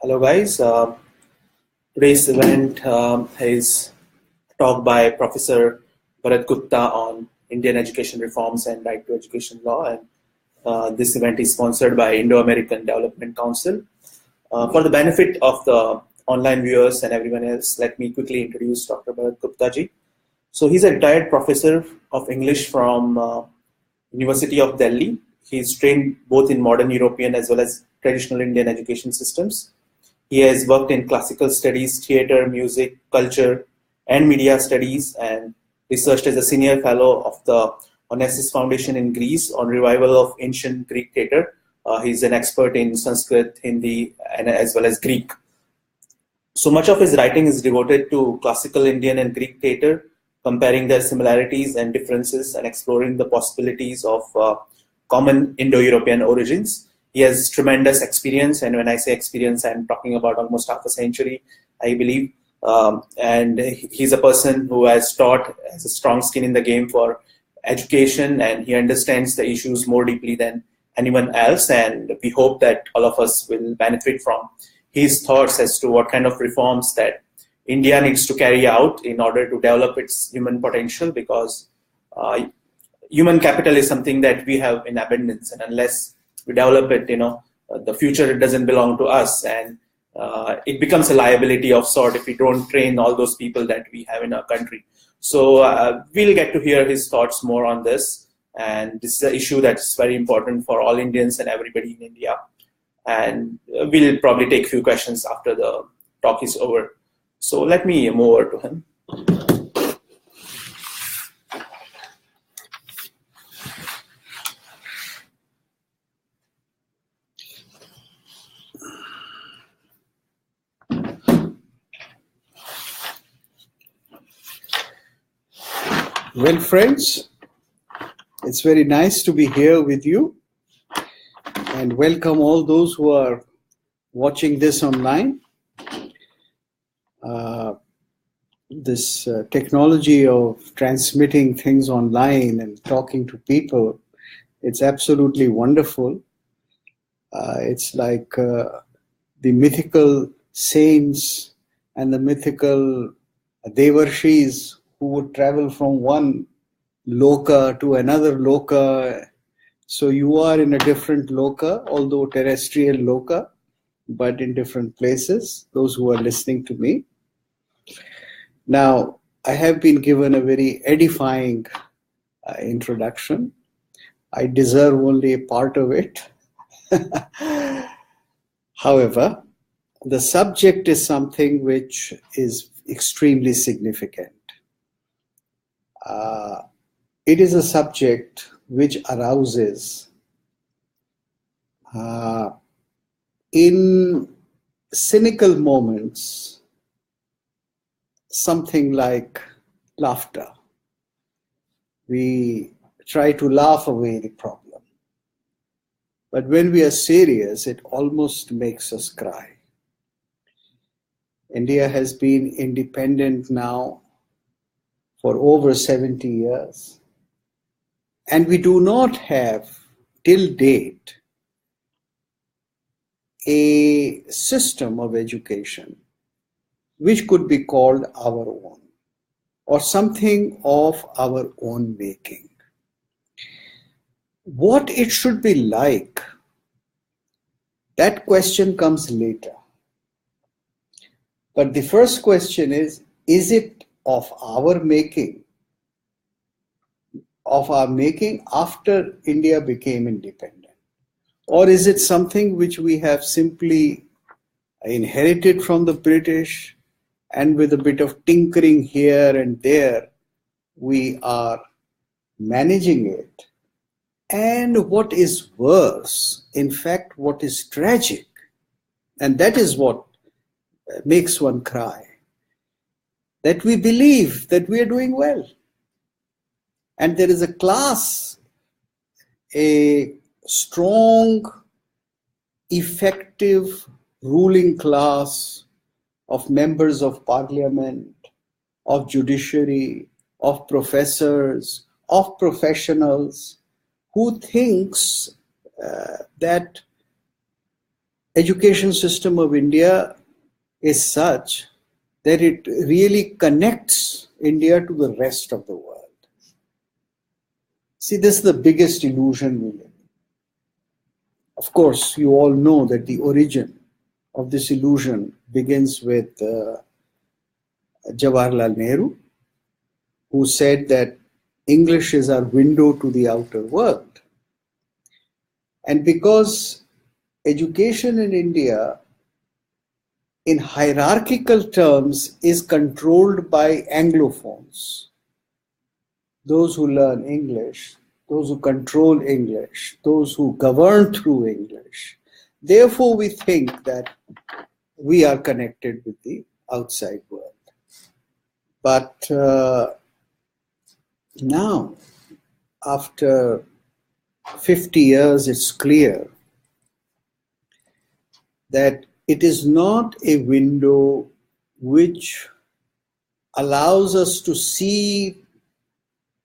Hello, guys. Today's event is talk by Professor Bharat Gupta on Indian education reforms and right to education law. And this event is sponsored by Indo-American Development Council. For the benefit of the online viewers and everyone else, let me quickly introduce Dr. Bharat Gupta ji. So he's a retired professor of English from University of Delhi. He's trained both in modern European as well as traditional Indian education systems. He has worked in classical studies, theater, music, culture, and media studies, and researched as a senior fellow of the Onassis Foundation in Greece on revival of ancient Greek theater. He's an expert in Sanskrit, Hindi, and as well as Greek. So much of his writing is devoted to classical Indian and Greek theater, comparing their similarities and differences and exploring the possibilities of common Indo-European origins. He has tremendous experience, and when I say experience, I'm talking about almost half a century, I believe. And he's a person who has a strong skin in the game for education, and he understands the issues more deeply than anyone else. And we hope that all of us will benefit from his thoughts as to what kind of reforms that India needs to carry out in order to develop its human potential, because human capital is something that we have in abundance, and unless we develop it, the future doesn't belong to us, and it becomes a liability of sort if we don't train all those people that we have in our country. So we'll get to hear his thoughts more on this, and this is an issue that's very important for all Indians and everybody in India. And we'll probably take a few questions after the talk is over. So let me move over to him. Well, friends, it's very nice to be here with you, and welcome all those who are watching this online. This technology of transmitting things online and talking to people, it's absolutely wonderful. It's like the mythical saints and the mythical devarshis who would travel from one loka to another loka. So you are in a different loka, although terrestrial loka, but in different places, those who are listening to me. Now, I have been given a very edifying introduction. I deserve only a part of it. However, the subject is something which is extremely significant. It is a subject which arouses in cynical moments something like laughter. We try to laugh away the problem. But when we are serious, it almost makes us cry. India has been independent now for over 70 years. And we do not have, till date, a system of education which could be called our own, or something of our own making. What it should be like, that question comes later. But the first question is it of our making after India became independent? Or is it something which we have simply inherited from the British, and with a bit of tinkering here and there, we are managing it? And what is worse, in fact, what is tragic, and that is what makes one cry, that we believe that we are doing well. And there is a class, a strong, effective ruling class of members of parliament, of judiciary, of professors, of professionals, who thinks that education system of India is such that it really connects India to the rest of the world. See, this is the biggest illusion we live in. Of course, you all know that the origin of this illusion begins with Jawaharlal Nehru, who said that English is our window to the outer world. And because education in India, in hierarchical terms, is controlled by Anglophones, those who learn English, those who control English, those who govern through English. Therefore, we think that we are connected with the outside world. But now, after 50 years, it's clear that it is not a window which allows us to see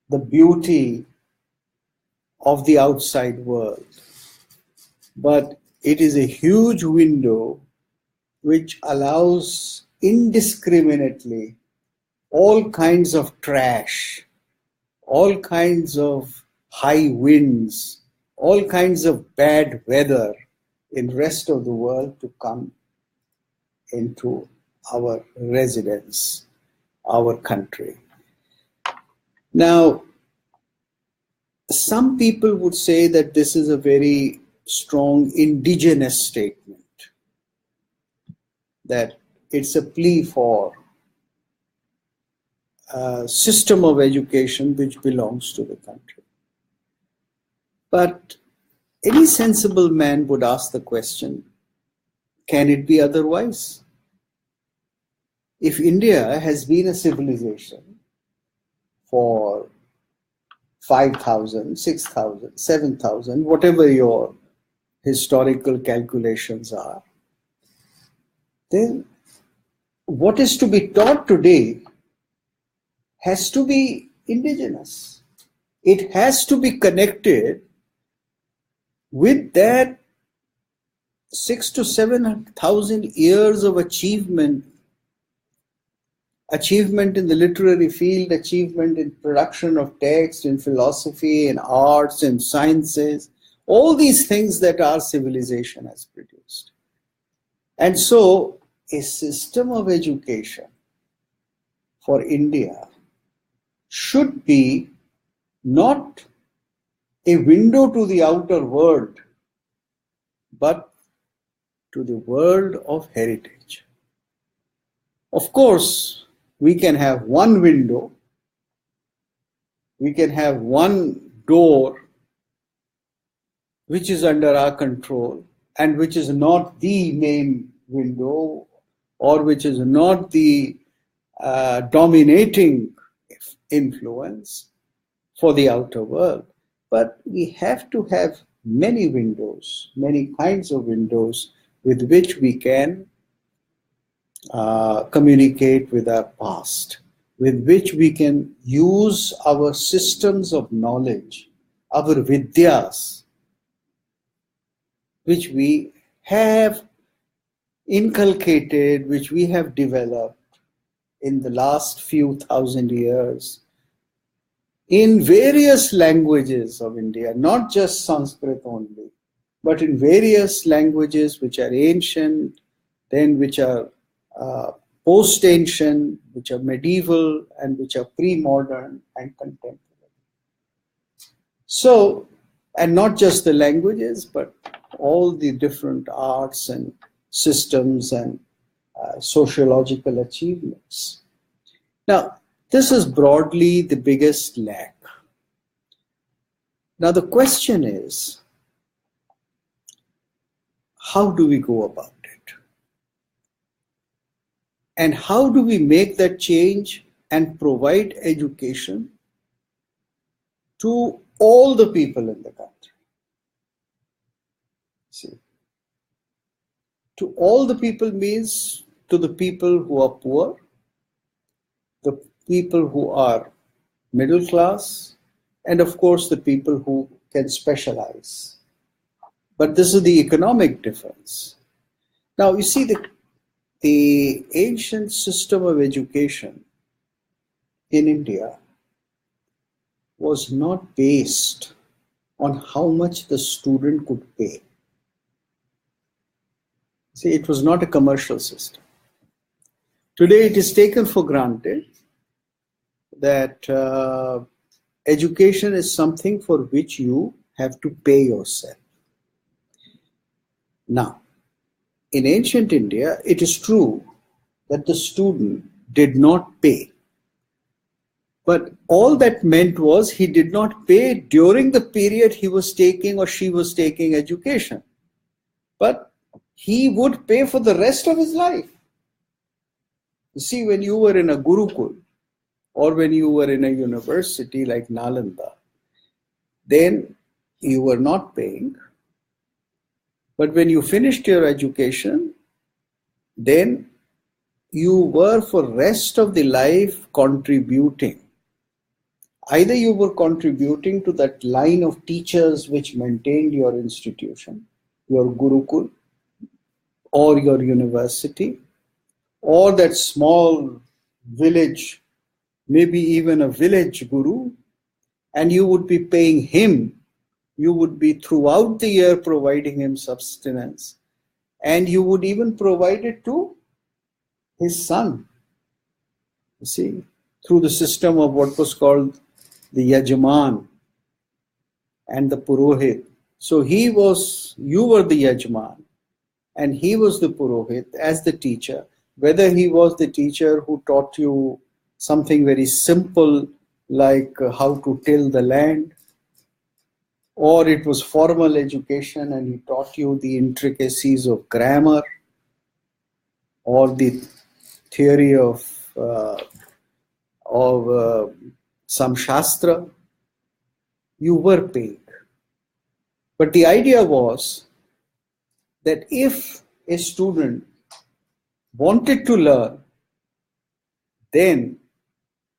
the beauty of the outside world, but it is a huge window which allows indiscriminately all kinds of trash, all kinds of high winds, all kinds of bad weather in the rest of the world to come into our residence, our country. Now, some people would say that this is a very strong indigenous statement, that it's a plea for a system of education which belongs to the country. But any sensible man would ask the question, can it be otherwise? If India has been a civilization for 5,000, 6,000, 7,000, whatever your historical calculations are, then what is to be taught today has to be indigenous. It has to be connected with that 6,000 to 7,000 years of achievement in the literary field, achievement in production of text, in philosophy, in arts, in sciences, all these things that our civilization has produced. And so a system of education for India should be not a window to the outer world, but to the world of heritage. Of course, we can have one window, we can have one door which is under our control and which is not the main window or which is not the dominating influence for the outer world. But we have to have many windows, many kinds of windows with which we can communicate with our past, with which we can use our systems of knowledge, our vidyas, which we have inculcated, which we have developed in the last few thousand years in various languages of India, not just Sanskrit only, but in various languages which are ancient, then which are post-ancient, which are medieval, and which are pre-modern and contemporary. So, and not just the languages, but all the different arts and systems and sociological achievements. Now, this is broadly the biggest lack. Now, the question is, how do we go about it? And how do we make that change and provide education to all the people in the country? See, to all the people means to the people who are poor, the people who are middle class, and of course the people who can specialize. But this is the economic difference. Now, you see, the ancient system of education in India was not based on how much the student could pay. See, it was not a commercial system. Today, it is taken for granted that education is something for which you have to pay yourself. Now, in ancient India, it is true that the student did not pay. But all that meant was he did not pay during the period he was taking or she was taking education. But he would pay for the rest of his life. You see, when you were in a Gurukul or when you were in a university like Nalanda, then you were not paying. But when you finished your education, then you were for rest of the life contributing. Either you were contributing to that line of teachers which maintained your institution, your Gurukul, or your university, or that small village, maybe even a village guru, and you would be paying him. You would be throughout the year providing him sustenance, and you would even provide it to his son. You see, through the system of what was called the Yajman and the Purohit. So you were the Yajman, and he was the Purohit as the teacher. Whether he was the teacher who taught you something very simple like how to till the land, or it was formal education and he taught you the intricacies of grammar or the theory of some Shastra, you were paying. But the idea was that if a student wanted to learn, then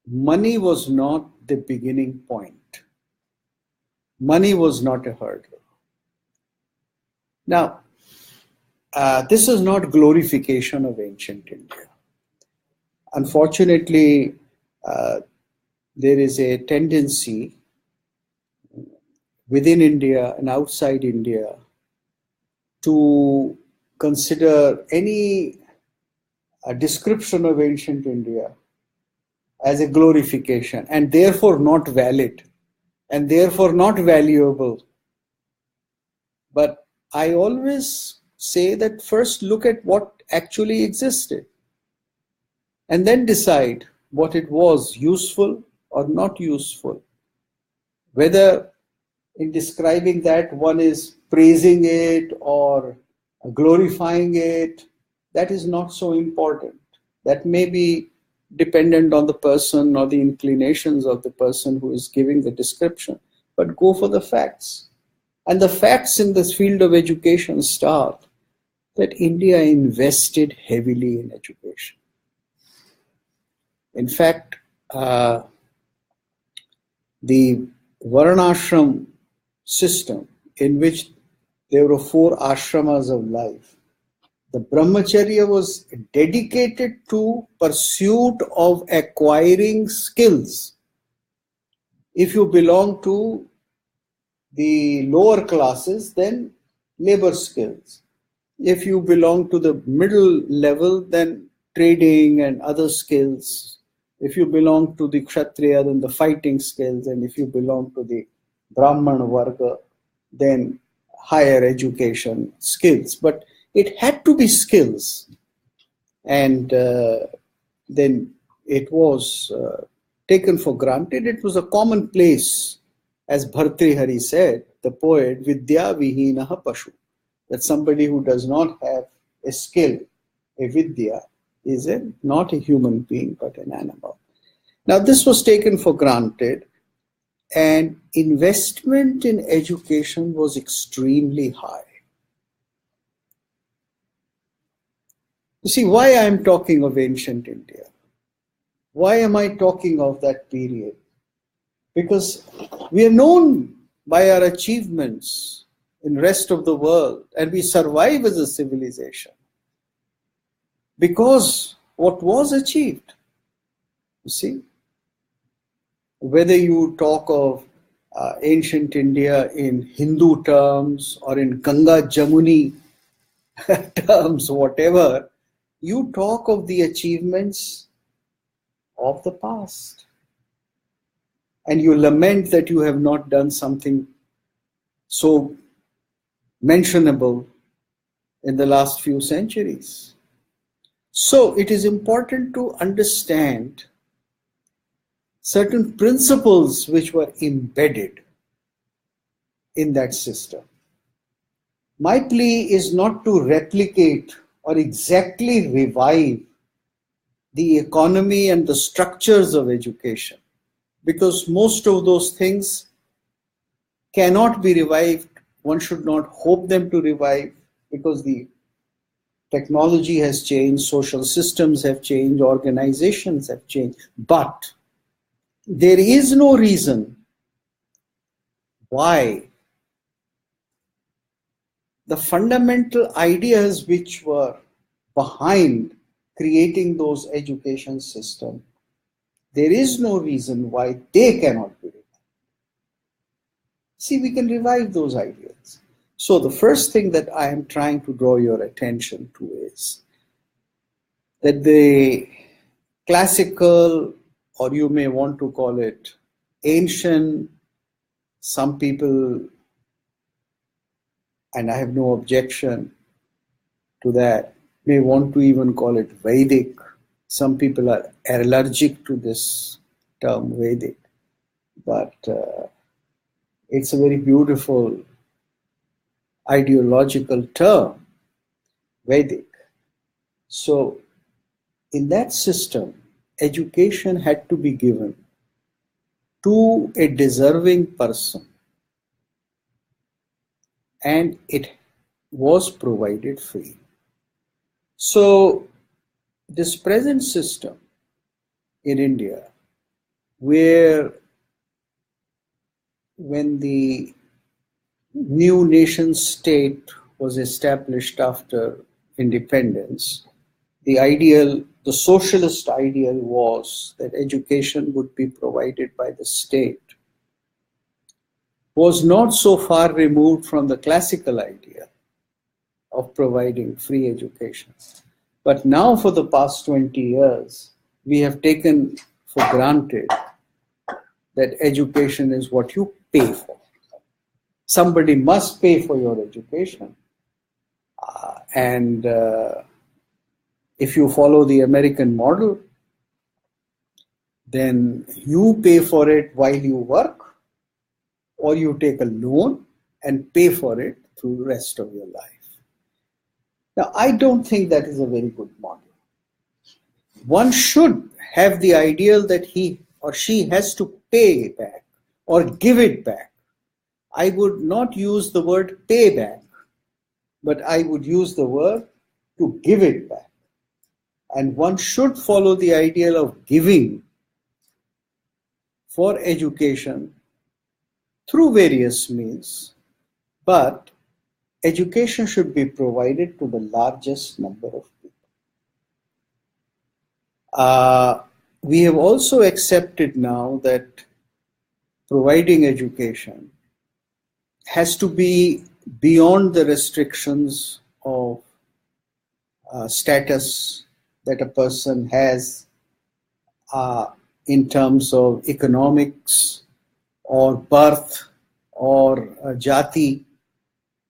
money was not the beginning point. Money was not a hurdle. Now, this is not glorification of ancient India. Unfortunately, there is a tendency within India and outside India to consider any description of ancient India as a glorification and therefore not valid and therefore not valuable. But I always say that first look at what actually existed and then decide what it was useful or not useful. Whether in describing that one is praising it or glorifying it, that is not so important. That may be dependent on the person or the inclinations of the person who is giving the description, but go for the facts. And the facts in this field of education start that India invested heavily in education. In fact, the Varnashram system, in which there were 4 ashramas of life, the brahmacharya was dedicated to pursuit of acquiring skills. If you belong to the lower classes, then labor skills. If you belong to the middle level, then trading and other skills. If you belong to the kshatriya, then the fighting skills. And if you belong to the brahman varga, then higher education skills. But it had to be skills. And then it was taken for granted. It was a commonplace, as Bhartrihari said, the poet, Vidya Vihinaha Pashu, that somebody who does not have a skill, a Vidya, is not a human being but an animal. Now this was taken for granted, and investment in education was extremely high. You see, why I am talking of ancient India? Why am I talking of that period? Because we are known by our achievements in the rest of the world, and we survive as a civilization. because what was achieved, you see, whether you talk of ancient India in Hindu terms or in Ganga Jamuni terms, whatever, you talk of the achievements of the past. And you lament that you have not done something so mentionable in the last few centuries. So it is important to understand certain principles which were embedded in that system. My plea is not to replicate or exactly revive the economy and the structures of education, because most of those things cannot be revived. One should not hope them to revive, because the technology has changed, social systems have changed, organizations have changed. But there is no reason why the fundamental ideas which were behind creating those education systems, there is no reason why they cannot be revived. See, we can revive those ideas. So the first thing that I am trying to draw your attention to is that the classical, or you may want to call it ancient, some people, and I have no objection to that, may want to even call it Vedic. Some people are allergic to this term Vedic, but it's a very beautiful ideological term, Vedic. So in that system, education had to be given to a deserving person, and it was provided free. So this present system in India, where when the new nation state was established after independence, the socialist ideal was that education would be provided by the state, was not so far removed from the classical idea of providing free education. But now for the past 20 years, we have taken for granted that education is what you pay for. Somebody must pay for your education. And if you follow the American model, then you pay for it while you work, or you take a loan and pay for it through the rest of your life. Now, I don't think that is a very good model. One should have the ideal that he or she has to pay back or give it back. I would not use the word pay back, but I would use the word to give it back. And one should follow the ideal of giving for education through various means, but education should be provided to the largest number of people. We have also accepted now that providing education has to be beyond the restrictions of status that a person has in terms of economics or birth or jati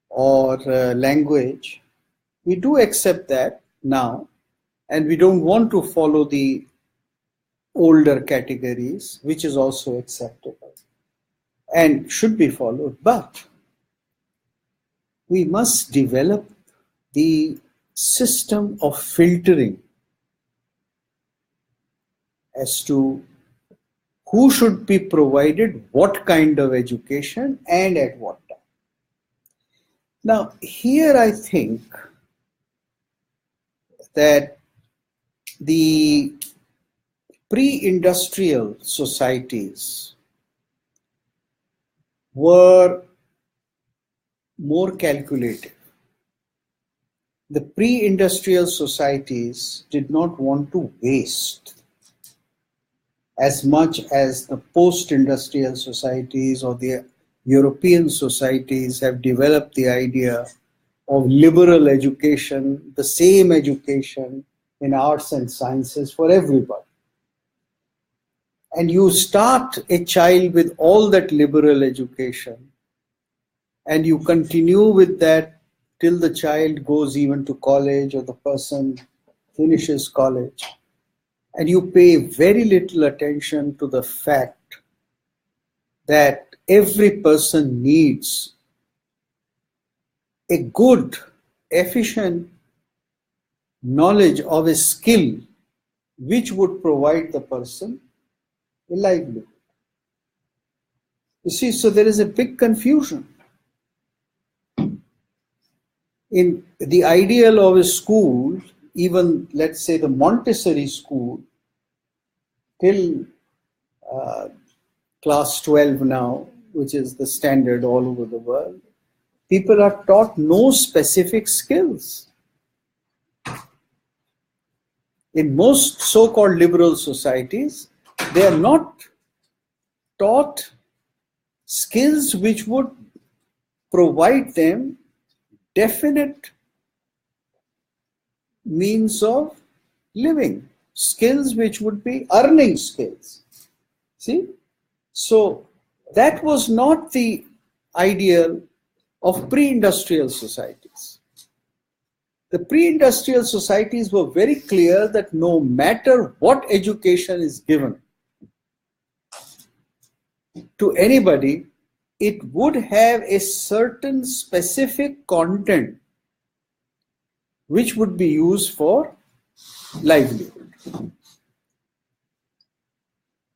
or language. We do accept that now, and we don't want to follow the older categories, which is also acceptable and should be followed. But we must develop the system of filtering as to who should be provided what kind of education and at what time. Now, here I think that the pre-industrial societies were more calculative. The pre-industrial societies did not want to waste as much as the post-industrial societies or the European societies have developed the idea of liberal education, the same education in arts and sciences for everybody. And you start a child with all that liberal education, and you continue with that till the child goes even to college or the person finishes college. And you pay very little attention to the fact that every person needs a good, efficient knowledge of a skill which would provide the person a livelihood. You see, so there is a big confusion. In the ideal of a school, even let's say the Montessori school, till class 12 now, which is the standard all over the world, people are taught no specific skills. In most so-called liberal societies, they are not taught skills which would provide them definite means of living, skills which would be earning skills. See? So that was not the ideal of pre-industrial societies. The pre-industrial societies were very clear that no matter what education is given to anybody, it would have a certain specific content which would be used for livelihood.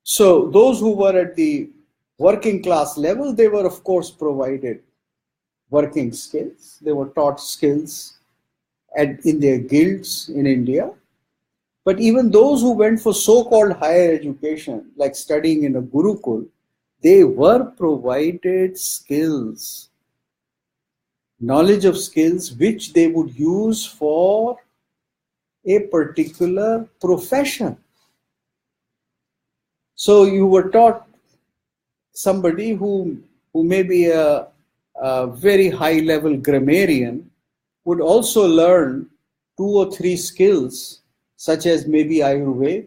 So those who were at the working class level, they were of course provided working skills. They were taught skills in their guilds in India. But even those who went for so-called higher education, like studying in a Gurukul, they were provided skills, knowledge of skills which they would use for a particular profession. So you were taught somebody who may be a very high-level grammarian would also learn 2 or 3 skills, such as maybe Ayurveda,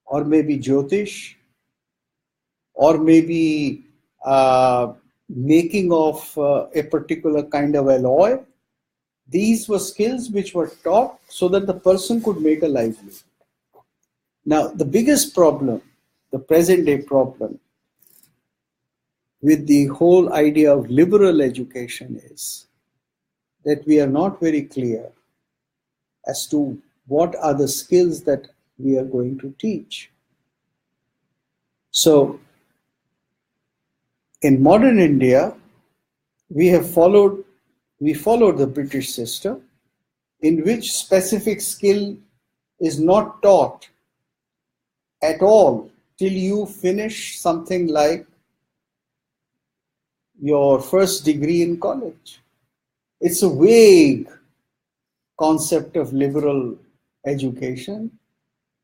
or maybe Jyotish, or maybe making of a particular kind of alloy. These were skills which were taught so that the person could make a livelihood. Now, the biggest problem, the present day problem with the whole idea of liberal education is that we are not very clear as to what are the skills that we are going to teach. So, in modern India, we followed the British system, in which specific skill is not taught at all till you finish something like your first degree in college. It's a vague concept of liberal education,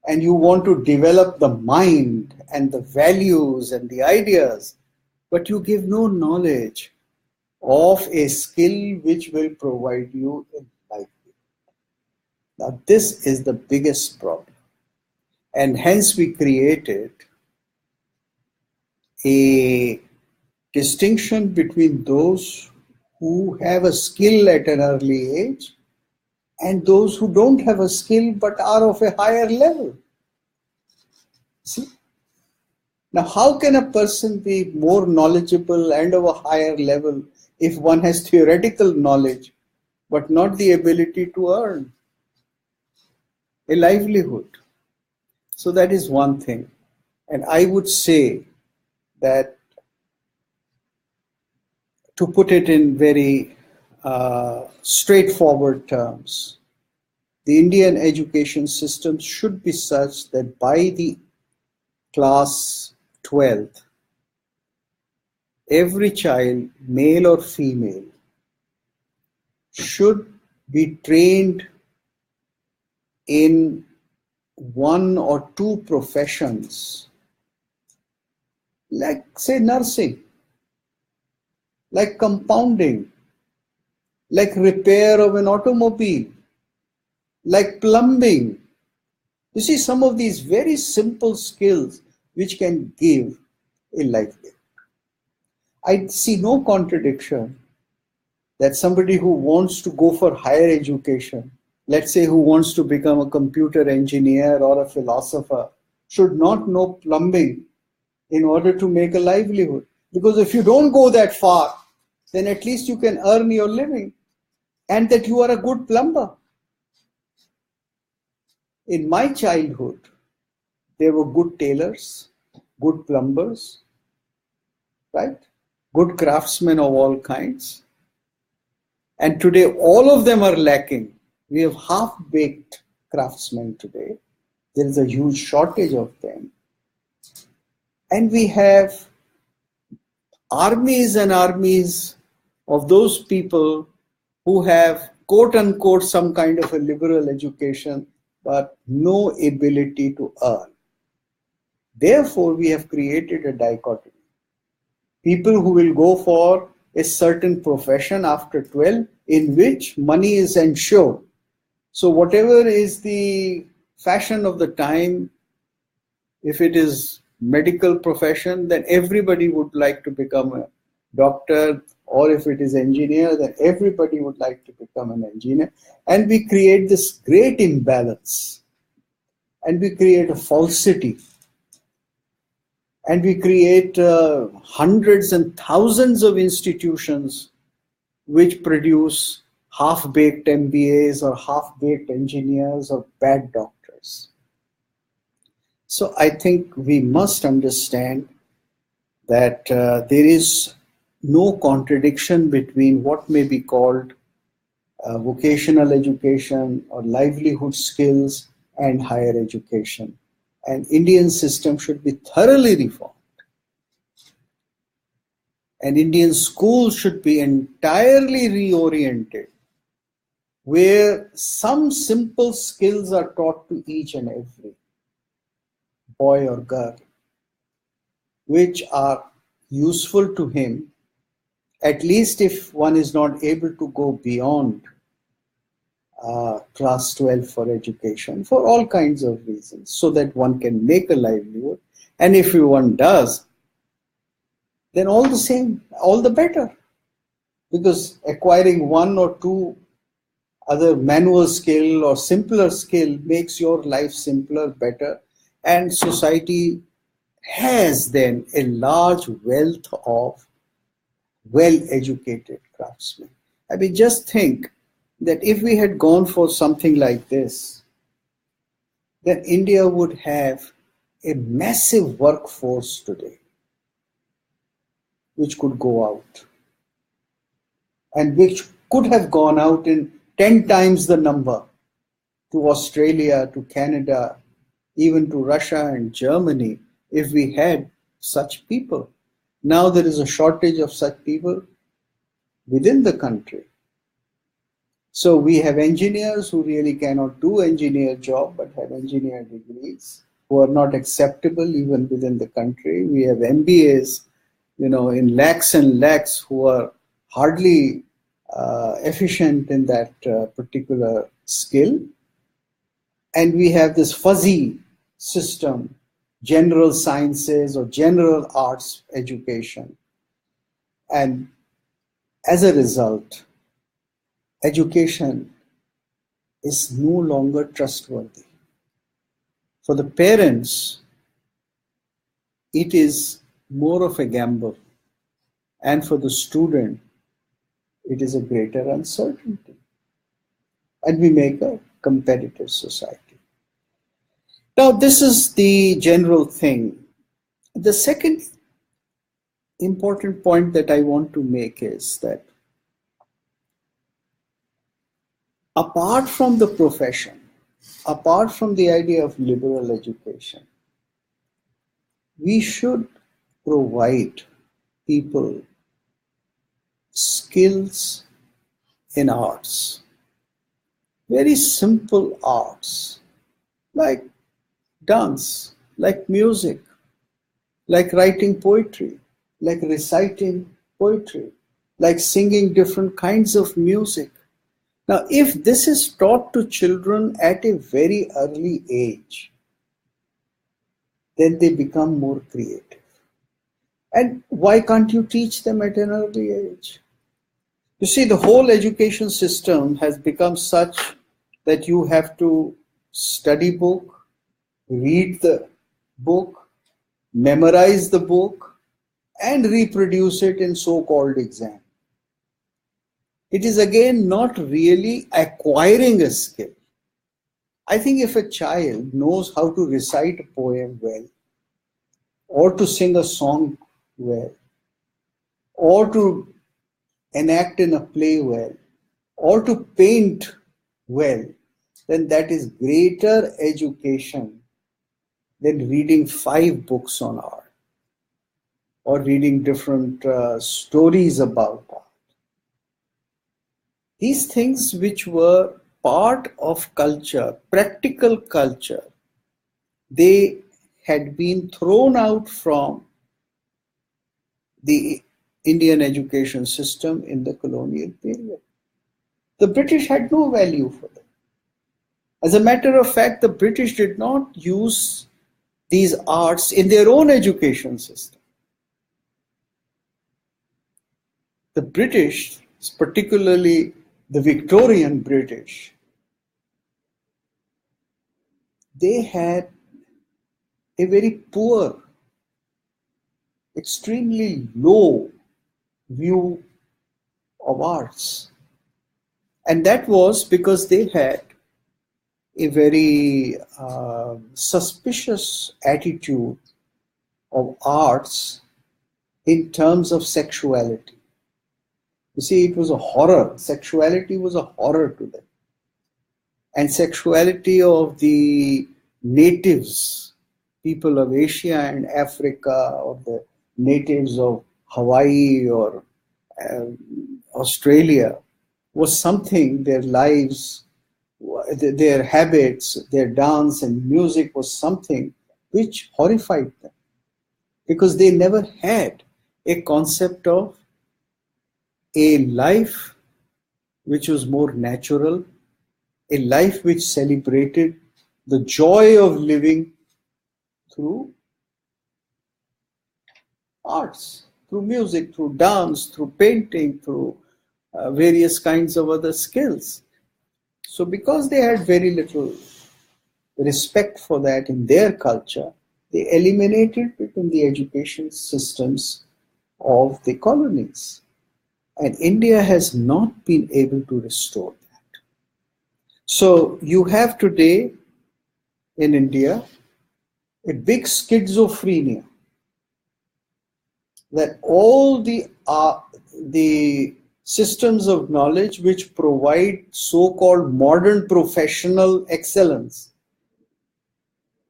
and you want to develop the mind and the values and the ideas, but you give no knowledge of a skill which will provide you in life. Now, this is the biggest problem. And hence we created a distinction between those who have a skill at an early age and those who don't have a skill but are of a higher level. See? Now, how can a person be more knowledgeable and of a higher level if one has theoretical knowledge but not the ability to earn a livelihood? So that is one thing. And I would say that, to put it in very straightforward terms, the Indian education system should be such that by the class 12th, every child, male or female, should be trained in one or two professions, like say nursing, like compounding, like repair of an automobile, like plumbing. You see, some of these very simple skills which can give a livelihood. I see no contradiction that somebody who wants to go for higher education, let's say who wants to become a computer engineer or a philosopher, should not know plumbing in order to make a livelihood. Because if you don't go that far, then at least you can earn your living, and that you are a good plumber. In my childhood, there were good tailors, good plumbers, right? Good craftsmen of all kinds. And today, all of them are lacking. We have half-baked craftsmen today. There is a huge shortage of them. And we have armies and armies of those people who have, quote unquote, some kind of a liberal education, but no ability to earn. Therefore, we have created a dichotomy. People who will go for a certain profession after 12, in which money is ensured. So whatever is the fashion of the time, if it is medical profession, then everybody would like to become a doctor, or if it is engineer, then everybody would like to become an engineer. And we create this great imbalance, and we create a falsity, and we create hundreds and thousands of institutions which produce half-baked MBAs or half-baked engineers or bad doctors. So I think we must understand that there is no contradiction between what may be called vocational education or livelihood skills and higher education. And Indian system should be thoroughly reformed. And Indian schools should be entirely reoriented, where some simple skills are taught to each and every boy or girl, which are useful to him, at least if one is not able to go beyond class 12 for education, for all kinds of reasons, so that one can make a livelihood. And if one does, then all the same, all the better. Because acquiring one or two other manual skill or simpler skill makes your life simpler, better, and society has then a large wealth of well-educated craftsmen. I mean, just think that if we had gone for something like this, then India would have a massive workforce today, which could go out, and which could have gone out in 10 times the number to Australia, to Canada, even to Russia and Germany, if we had such people. Now there is a shortage of such people within the country. So we have engineers who really cannot do engineer job but have engineer degrees, who are not acceptable even within the country. We have MBAs, in lakhs and lakhs, who are hardly efficient in that particular skill. And we have this fuzzy system, general sciences or general arts education. And as a result, education is no longer trustworthy. For the parents, it is more of a gamble. And for the student, it is a greater uncertainty. And we make a competitive society. Now, this is the general thing. The second important point that I want to make is that apart from the profession, apart from the idea of liberal education, we should provide people skills in arts, very simple arts like dance, like music, like writing poetry, like reciting poetry, like singing different kinds of music. Now, if this is taught to children at a very early age, then they become more creative. And why can't you teach them at an early age? You see, the whole education system has become such that you have to study book, read the book, memorize the book, and reproduce it in so-called exam. It is again not really acquiring a skill. I think if a child knows how to recite a poem well, or to sing a song well, or to enact in a play well, or to paint well, then that is greater education than reading 5 books on art or reading different stories about art. These things which were part of culture, practical culture, they had been thrown out from the Indian education system in the colonial period. The British had no value for them. As a matter of fact, the British did not use these arts in their own education system. The British, particularly the Victorian British, they had a very poor, extremely low view of arts. And that was because they had a very suspicious attitude of arts in terms of sexuality. You see, it was a horror. Sexuality was a horror to them. And sexuality of the natives, people of Asia and Africa, or the natives of Hawaii or Australia, was something their lives, their habits, their dance and music was something which horrified them because they never had a concept of a life which was more natural, a life which celebrated the joy of living through arts, through music, through dance, through painting, through various kinds of other skills. So because they had very little respect for that in their culture, they eliminated it in the education systems of the colonies. And India has not been able to restore that. So you have today in India a big schizophrenia that all the systems of knowledge which provide so-called modern professional excellence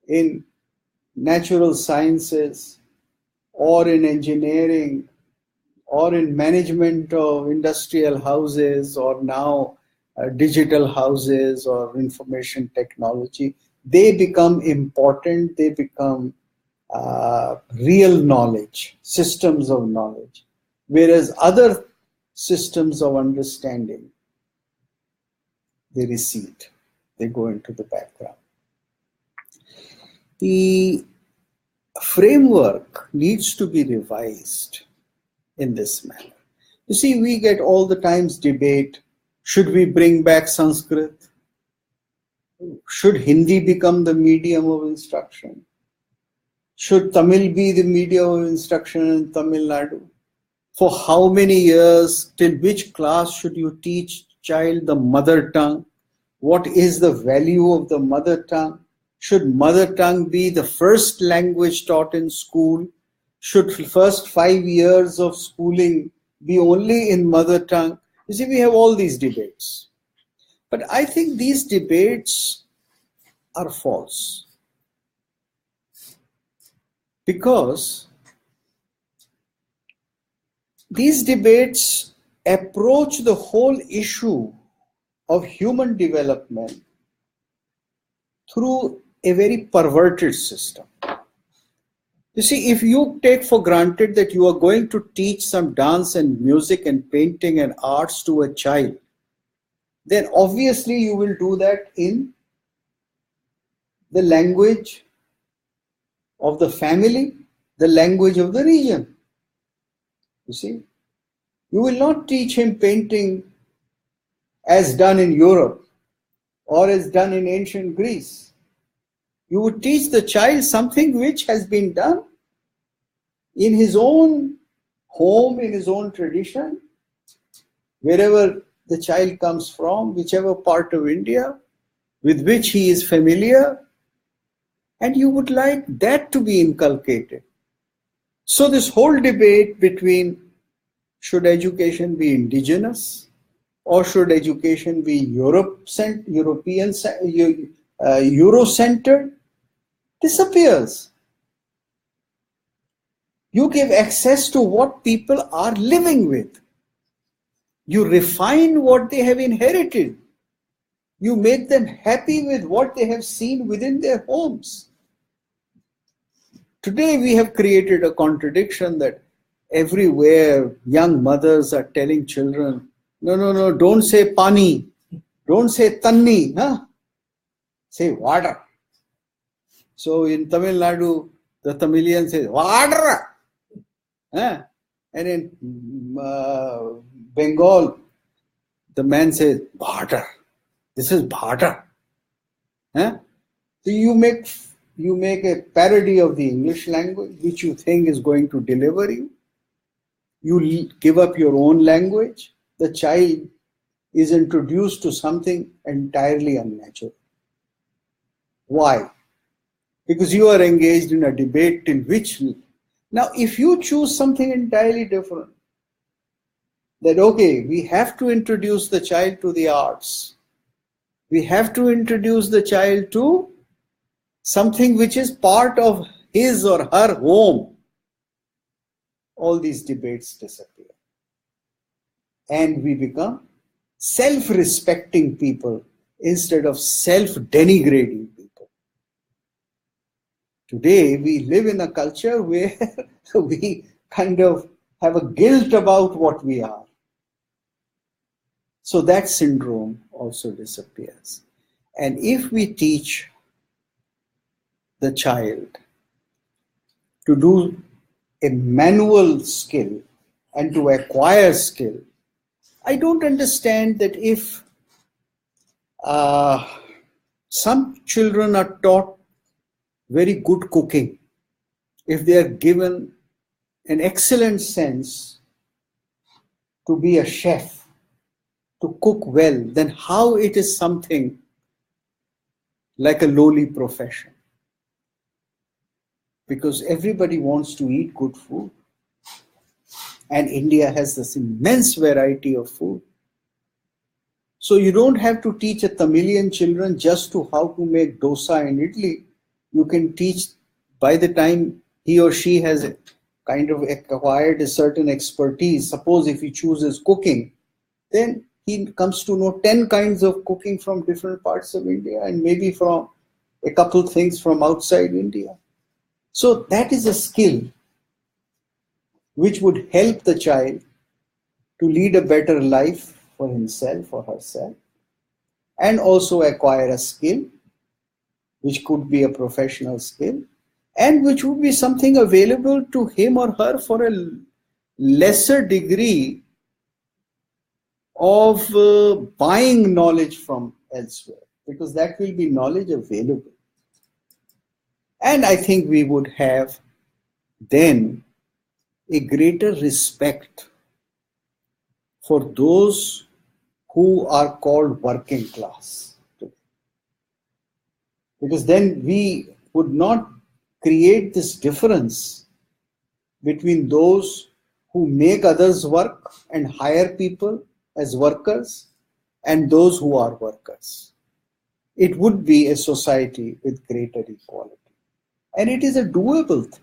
in natural sciences or in engineering or in management of industrial houses or now digital houses or information technology, they become important, they become real knowledge, systems of knowledge, whereas other systems of understanding, they recede, they go into the background. The framework needs to be revised in this manner. You see, we get all the times debate, should we bring back Sanskrit? Should Hindi become the medium of instruction? Should Tamil be the medium of instruction in Tamil Nadu? For how many years, till which class should you teach child the mother tongue? What is the value of the mother tongue? Should mother tongue be the first language taught in school? Should first 5 years of schooling be only in mother tongue? You see, we have all these debates. But I think these debates are false. Because these debates approach the whole issue of human development through a very perverted system. You see, if you take for granted that you are going to teach some dance and music and painting and arts to a child, then obviously you will do that in the language of the family, the language of the region. You see, you will not teach him painting as done in Europe or as done in ancient Greece. You would teach the child something which has been done in his own home, in his own tradition, wherever the child comes from, whichever part of India with which he is familiar, and you would like that to be inculcated. So this whole debate between should education be indigenous or should education be Euro-centered disappears. You give access to what people are living with. You refine what they have inherited. You make them happy with what they have seen within their homes. Today we have created a contradiction that everywhere young mothers are telling children, no, don't say pani, don't say tanni, huh? Say water. So in Tamil Nadu, the Tamilian says water. Huh? And in Bengal, the man says water. This is water. Huh? So you make a parody of the English language, which you think is going to deliver you. You give up your own language. The child is introduced to something entirely unnatural. Why? Because you are engaged in a debate in which... Now, if you choose something entirely different, that, okay, we have to introduce the child to the arts. We have to introduce the child to something which is part of his or her home. All these debates disappear. And we become self-respecting people instead of self-denigrating people. Today, we live in a culture where we kind of have a guilt about what we are. So that syndrome also disappears. And if we teach the child to do a manual skill and to acquire skill, I don't understand that if some children are taught very good cooking, if they are given an excellent sense to be a chef, to cook well, then how it is something like a lowly profession? Because everybody wants to eat good food. And India has this immense variety of food. So you don't have to teach a Tamilian children just to how to make dosa and idli. You can teach by the time he or she has kind of acquired a certain expertise. Suppose if he chooses cooking, then he comes to know 10 kinds of cooking from different parts of India and maybe from a couple things from outside India. So that is a skill which would help the child to lead a better life for himself or herself, and also acquire a skill which could be a professional skill and which would be something available to him or her for a lesser degree of buying knowledge from elsewhere, because that will be knowledge available. And I think we would have then a greater respect for those who are called working class. Because then we would not create this difference between those who make others work and hire people as workers and those who are workers. It would be a society with greater equality. And it is a doable thing.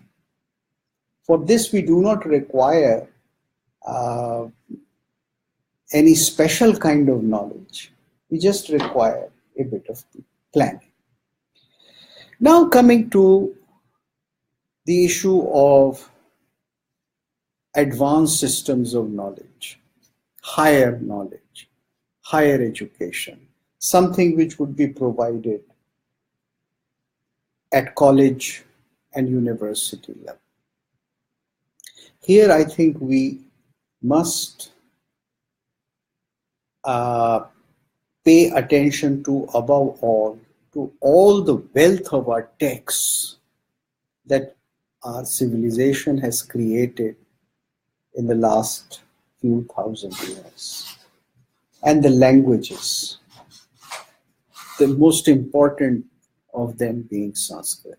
For this, we do not require any special kind of knowledge. We just require a bit of planning. Now coming to the issue of advanced systems of knowledge, higher knowledge, higher education, something which would be provided at college and university level. Here I think we must pay attention to, above all, to all the wealth of our texts that our civilization has created in the last few thousand years. And the languages, the most important of them being Sanskrit.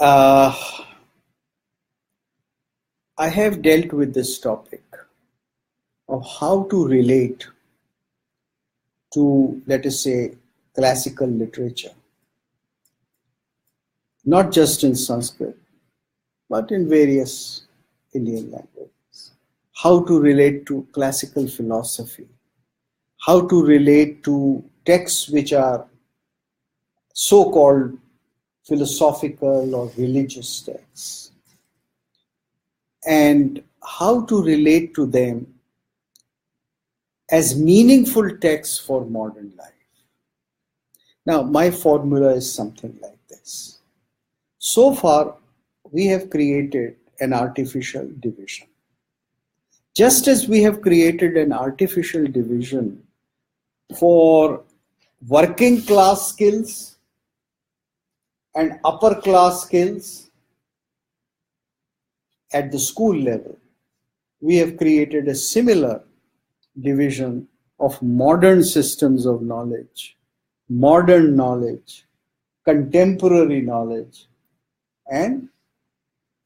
I have dealt with this topic of how to relate to, let us say, classical literature, not just in Sanskrit, but in various Indian languages. How to relate to classical philosophy, how to relate to texts which are so-called philosophical or religious texts, and how to relate to them as meaningful texts for modern life. Now, my formula is something like this. So far, we have created an artificial division. Just as we have created an artificial division for working class skills and upper class skills at the school level, we have created a similar division of modern systems of knowledge, modern knowledge, contemporary knowledge, and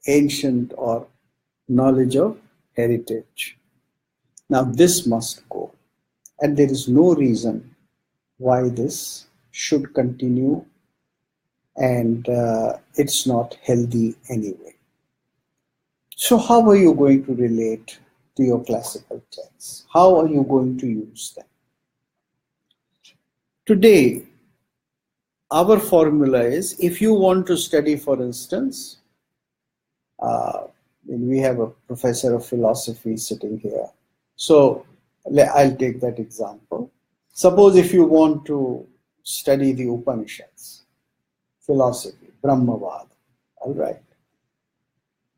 ancient or knowledge of heritage. Now this must go, and there is no reason why this should continue, and it's not healthy anyway. So how are you going to relate to your classical texts? How are you going to use them? Today, our formula is, if you want to study, for instance, we have a professor of philosophy sitting here. So I'll take that example. Suppose if you want to study the Upanishads, philosophy, Brahmavad, all right.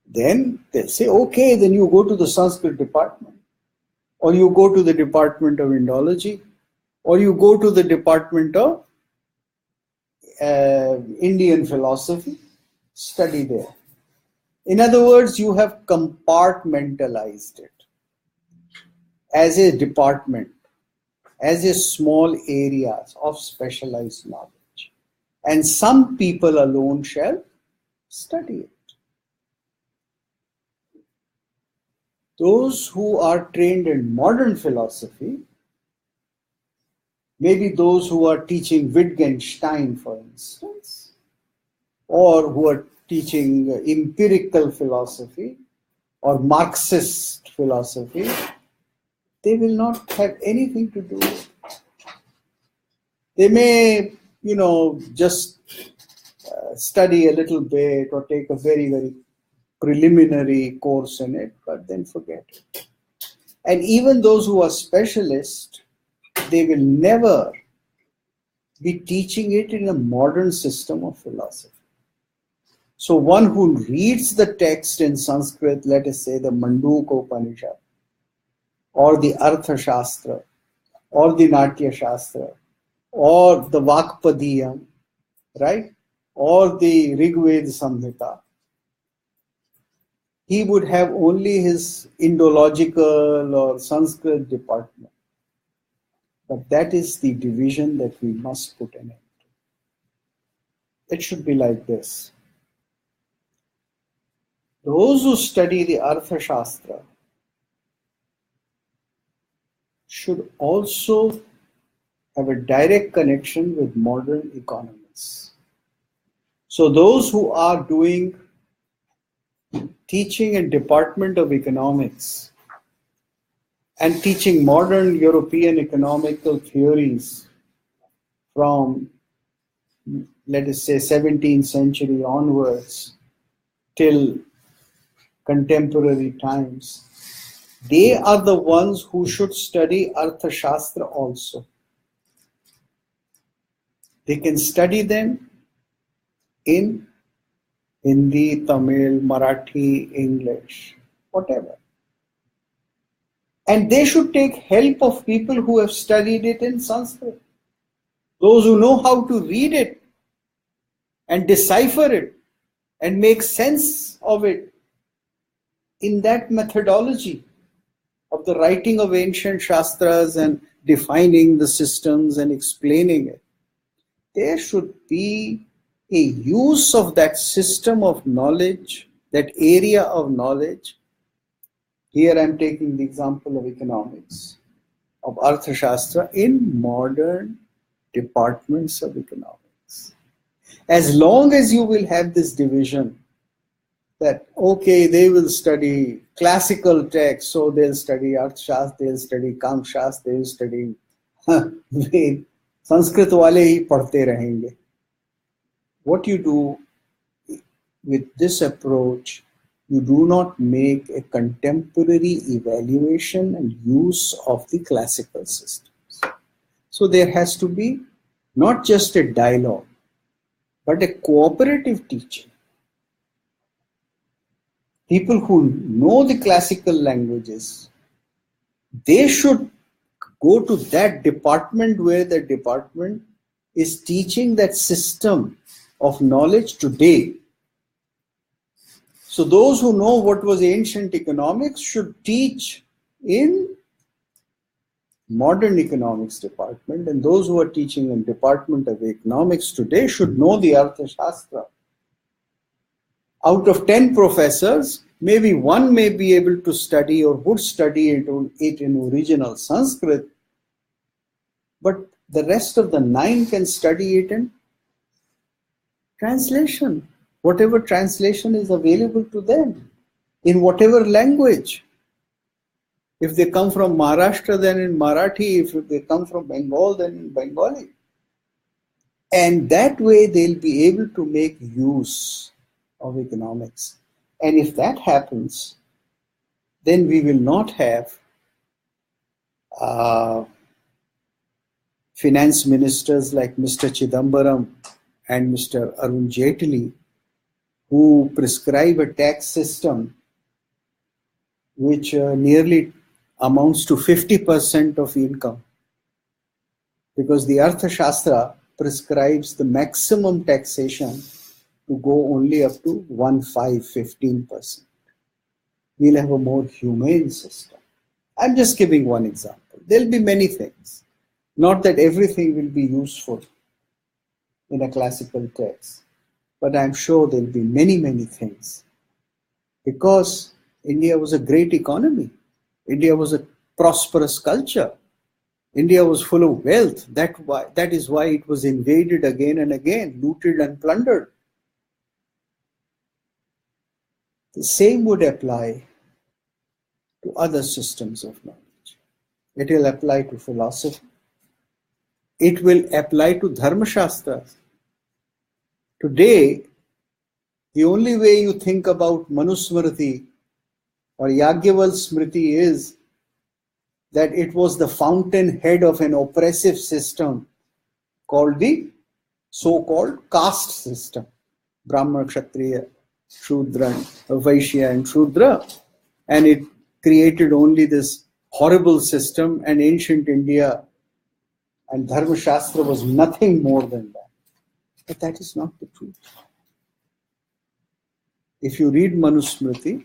Then they'll say, okay, then you go to the Sanskrit department, or you go to the Department of Indology, or you go to the Department of Indian philosophy, study there. In other words, you have compartmentalized it as a department, as a small areas of specialized knowledge. And some people alone shall study it. Those who are trained in modern philosophy, maybe those who are teaching Wittgenstein, for instance, or who are teaching empirical philosophy or Marxist philosophy, they will not have anything to do with it. They may, just study a little bit or take a very, very preliminary course in it, but then forget it. And even those who are specialists, they will never be teaching it in a modern system of philosophy. So one who reads the text in Sanskrit, let us say the Mandukya Upanishad, or the Artha Shastra, or the Natya Shastra, or the Vakpadiyam, right? Or the Rigveda Samhita, he would have only his Indological or Sanskrit department. But that is the division that we must put an end to. It should be like this. Those who study the Artha Shastra should also have a direct connection with modern economists. So those who are doing teaching in Department of Economics and teaching modern European economical theories from, let us say, 17th century onwards till contemporary times, they are the ones who should study Arthashastra also. They can study them in Hindi, Tamil, Marathi, English, whatever. And they should take help of people who have studied it in Sanskrit. Those who know how to read it and decipher it and make sense of it in that methodology of the writing of ancient Shastras and defining the systems and explaining it. There should be a use of that system of knowledge, that area of knowledge. Here I'm taking the example of economics, of Arthashastra in modern departments of economics. As long as you will have this division that, okay, they will study classical texts, so they'll study Arthashastra, they'll study Kamshastra, they'll study Ved, Sanskrit wale hi padhte rahenge. What you do with this approach, you do not make a contemporary evaluation and use of the classical systems. So there has to be not just a dialogue, but a cooperative teaching. People who know the classical languages, they should go to that department where the department is teaching that system of knowledge today. So those who know what was ancient economics should teach in modern economics department, and those who are teaching in Department of Economics today should know the Arthashastra. Out of 10 professors, maybe one may be able to study or would study it in original Sanskrit, but the rest of the 9 can study it in translation, whatever translation is available to them, in whatever language. If they come from Maharashtra, then in Marathi. If they come from Bengal, then in Bengali. And that way they'll be able to make use of economics. And if that happens, then we will not have finance ministers like Mr. Chidambaram and Mr. Arun Jaitley, who prescribe a tax system which nearly amounts to 50% of income, because the Arthashastra prescribes the maximum taxation to go only up to 15%. We'll have a more humane system. I'm just giving one example. There'll be many things. Not that everything will be useful in a classical text, but I'm sure there'll be many, many things. Because India was a great economy. India was a prosperous culture. India was full of wealth. That is why it was invaded again and again, looted and plundered. The same would apply to other systems of knowledge. It will apply to philosophy. It will apply to Dharma Shastras. Today, the only way you think about Manusmriti or Yagyaval Smriti is that it was the fountainhead of an oppressive system called the so-called caste system. Brahmana, Kshatriya, Shudra, Vaishya and Shudra. And it created only this horrible system, and ancient India and Dharma Shastra was nothing more than that. But that is not the truth. If you read Manusmriti,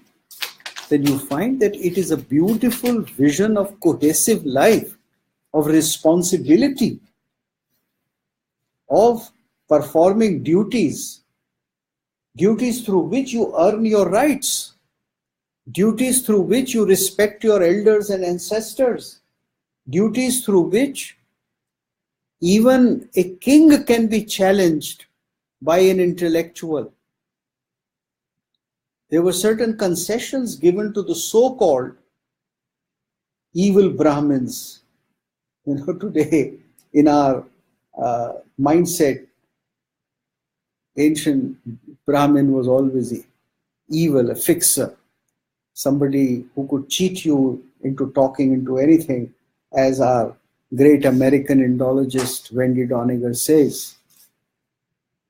then you find that it is a beautiful vision of cohesive life, of responsibility, of performing duties through which you earn your rights, duties through which you respect your elders and ancestors, duties through which even a king can be challenged by an intellectual. There were certain concessions given to the so-called evil Brahmins. Today in our mindset, ancient Brahmin was always evil, a fixer, somebody who could cheat you into talking into anything, as our great American Indologist Wendy Doniger says.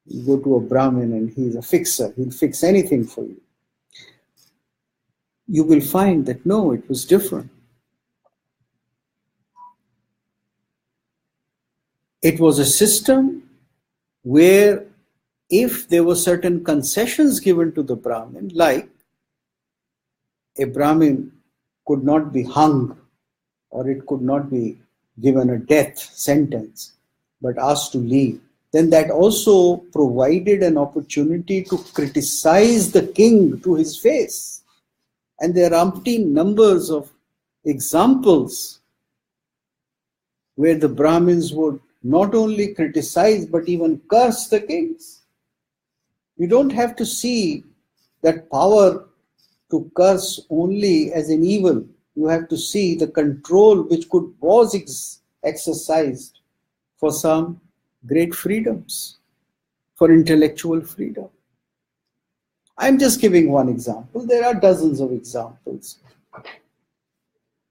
You go to a Brahmin and he's a fixer, he'll fix anything for you. You will find that no, it was different. It was a system where if there were certain concessions given to the Brahmin, like a Brahmin could not be hung or it could not be given a death sentence but asked to leave, then that also provided an opportunity to criticize the king to his face. And there are umpteen numbers of examples where the Brahmins would not only criticize but even curse the kings. You don't have to see that power to curse only as an evil. You have to see the control which was exercised for some great freedoms, for intellectual freedom. I'm just giving one example. There are dozens of examples.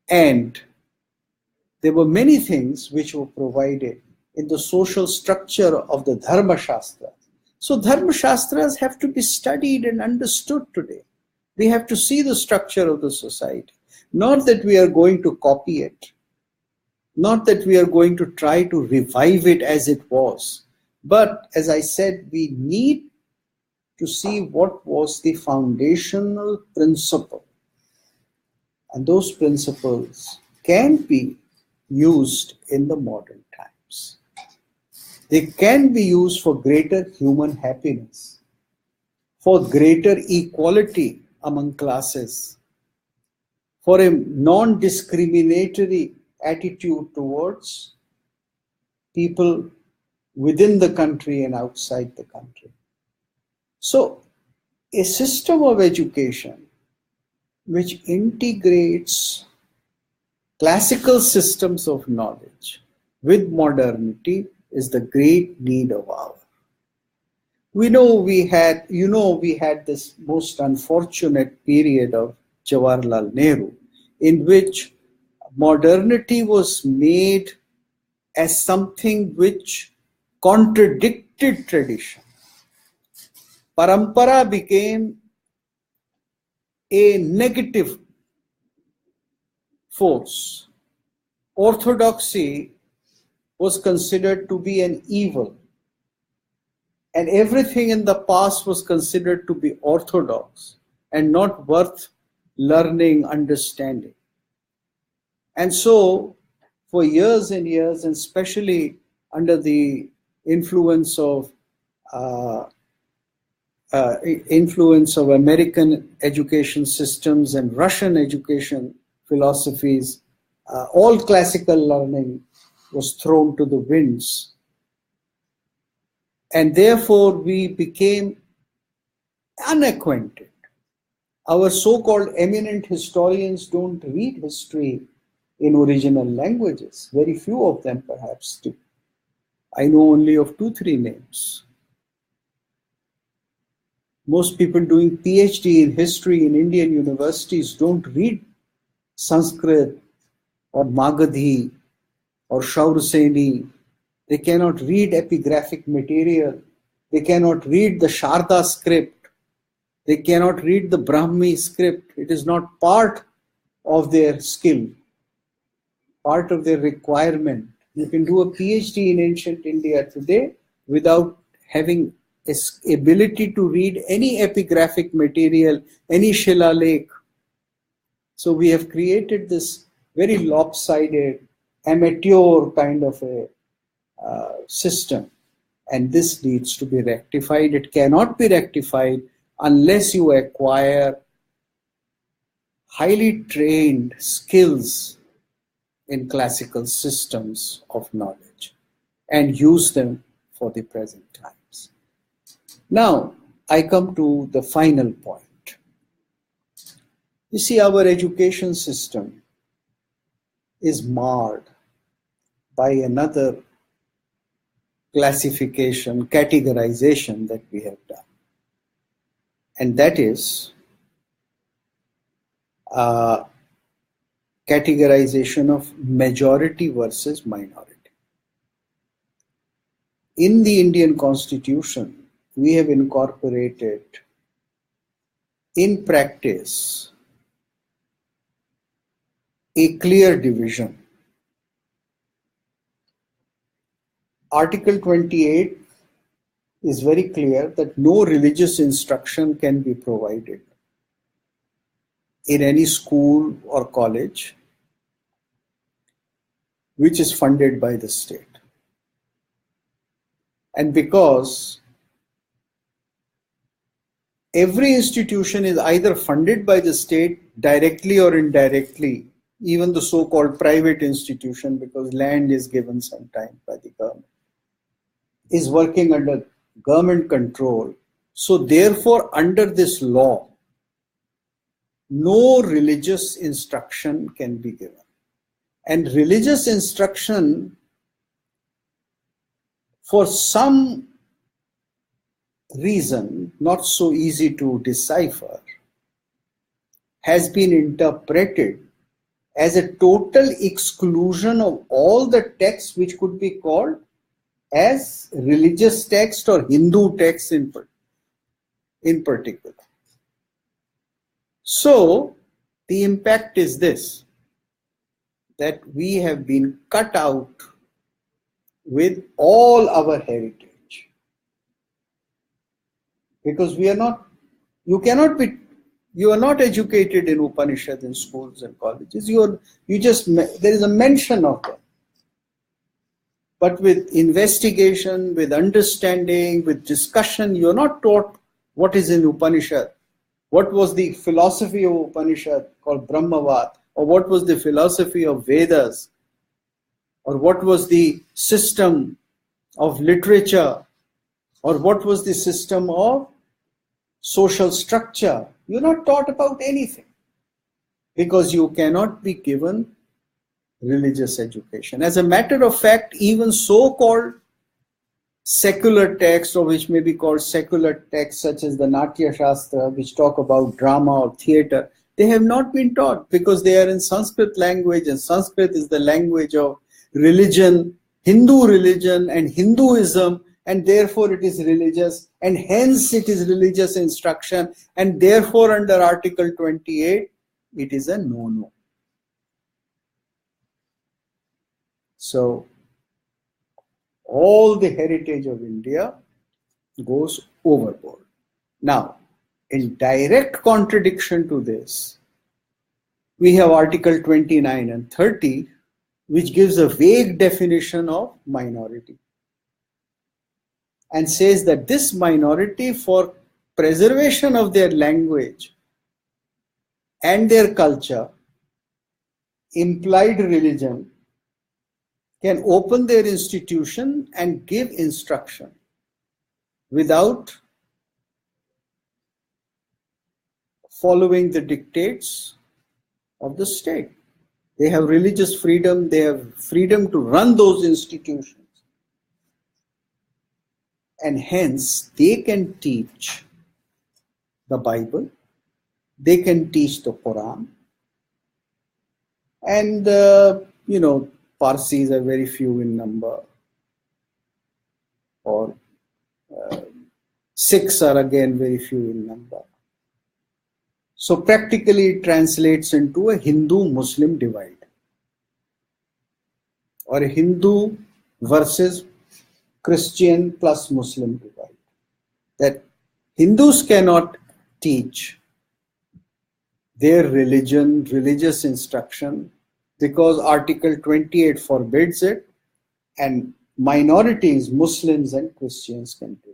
And there were many things which were provided in the social structure of the Dharma Shastras. So Dharma Shastras have to be studied and understood today. We have to see the structure of the society. Not that we are going to copy it. Not that we are going to try to revive it as it was. But as I said, we need to see what was the foundational principle. And those principles can be used in the modern times. They can be used for greater human happiness, for greater equality among classes, for a non-discriminatory attitude towards people within the country and outside the country. So, a system of education which integrates classical systems of knowledge with modernity is the great need of our. We had this most unfortunate period of Jawaharlal Nehru, in which modernity was made as something which contradicted tradition. Parampara became a negative force. Orthodoxy was considered to be an evil. And everything in the past was considered to be orthodox and not worth learning, understanding. And so, for years and years, and especially under the influence of American education systems and Russian education philosophies, all classical learning was thrown to the winds. And therefore, we became unacquainted. Our so-called eminent historians don't read history in original languages. Very few of them perhaps do. I know only of 2-3 names. Most people doing PhD in history in Indian universities don't read Sanskrit or Magadhi or Shauraseni. They cannot read epigraphic material. They cannot read the Sharda script. They cannot read the Brahmi script. It is not part of their skill, part of their requirement. You can do a PhD in ancient India today without having ability to read any epigraphic material, any Shillalekh. So we have created this very lopsided, amateur kind of a system, and this needs to be rectified. It cannot be rectified unless you acquire highly trained skills in classical systems of knowledge and use them for the present times. Now, I come to the final point. You see, our education system is marred by another classification, categorization that we have done. And that is categorization of majority versus minority. In the Indian Constitution, we have incorporated in practice a clear division. Article 28 is very clear that no religious instruction can be provided in any school or college which is funded by the state. And because every institution is either funded by the state directly or indirectly, even the so-called private institution, because land is given sometimes by the government, is working under government control. So therefore, under this law, no religious instruction can be given. And religious instruction, for some reason not so easy to decipher, has been interpreted as a total exclusion of all the texts which could be called as religious text or Hindu text in particular. So the impact is this, that we have been cut out with all our heritage. Because we are not, you are not educated in Upanishad in schools and colleges. There is a mention of them. But with investigation, with understanding, with discussion, you are not taught what is in Upanishad. What was the philosophy of Upanishad called Brahmavad, or what was the philosophy of Vedas, or what was the system of literature, or what was the system of social structure. You're not taught about anything because you cannot be given religious education. As a matter of fact, even so-called secular texts, or which may be called secular texts such as the Natya Shastra, which talk about drama or theatre, they have not been taught because they are in Sanskrit language, and Sanskrit is the language of religion, Hindu religion and Hinduism, and therefore it is religious, and hence it is religious instruction, and therefore under Article 28 it is a no-no. So all the heritage of India goes overboard. Now, in direct contradiction to this, we have Article 29 and 30, which gives a vague definition of minority and says that this minority, for preservation of their language and their culture, implied religion, can open their institution and give instruction without following the dictates of the state. They have religious freedom, they have freedom to run those institutions. And hence, they can teach the Bible, they can teach the Quran, and Parsis are very few in number, or Sikhs are again very few in number. So practically it translates into a Hindu-Muslim divide, or a Hindu versus Christian plus Muslim divide. That Hindus cannot teach their religion, religious instruction, because Article 28 forbids it, and minorities, Muslims and Christians can do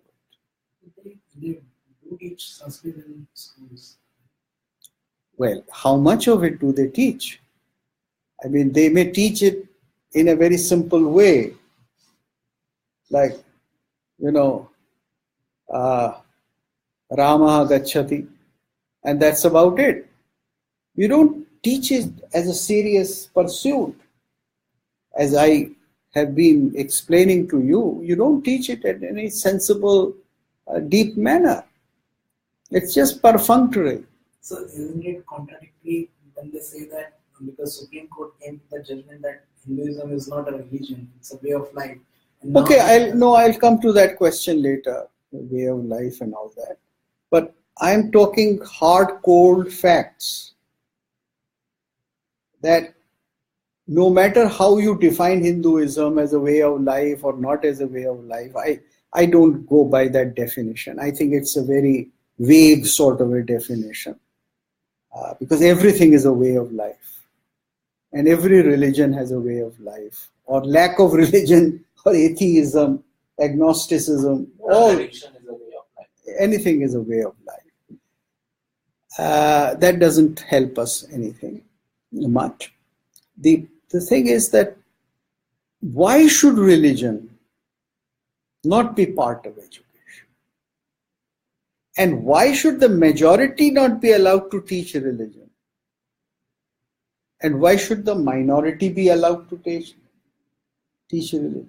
it. They do teach Sanskrit in schools. Well, how much of it do they teach? I mean, they may teach it in a very simple way, like, Rama Gacchati, and that's about it. You don't teach it as a serious pursuit. as I have been explaining to you, you don't teach it in any sensible, deep manner. It's just perfunctory. So isn't it contradictory when they say that because Supreme Court came to the judgment that Hinduism is not a religion, it's a way of life. And Okay, now I'll come to that question later, the way of life and all that. But I'm talking hard, cold facts that no matter how you define Hinduism as a way of life or not as a way of life, I don't go by that definition. I think it's a very vague sort of a definition because everything is a way of life and every religion has a way of life, or lack of religion, or atheism, agnosticism, all Religion is a way of life. anything is a way of life. That doesn't help us anything much. The thing is that why should religion not be part of education? And why should the majority not be allowed to teach religion? And why should the minority be allowed to teach religion?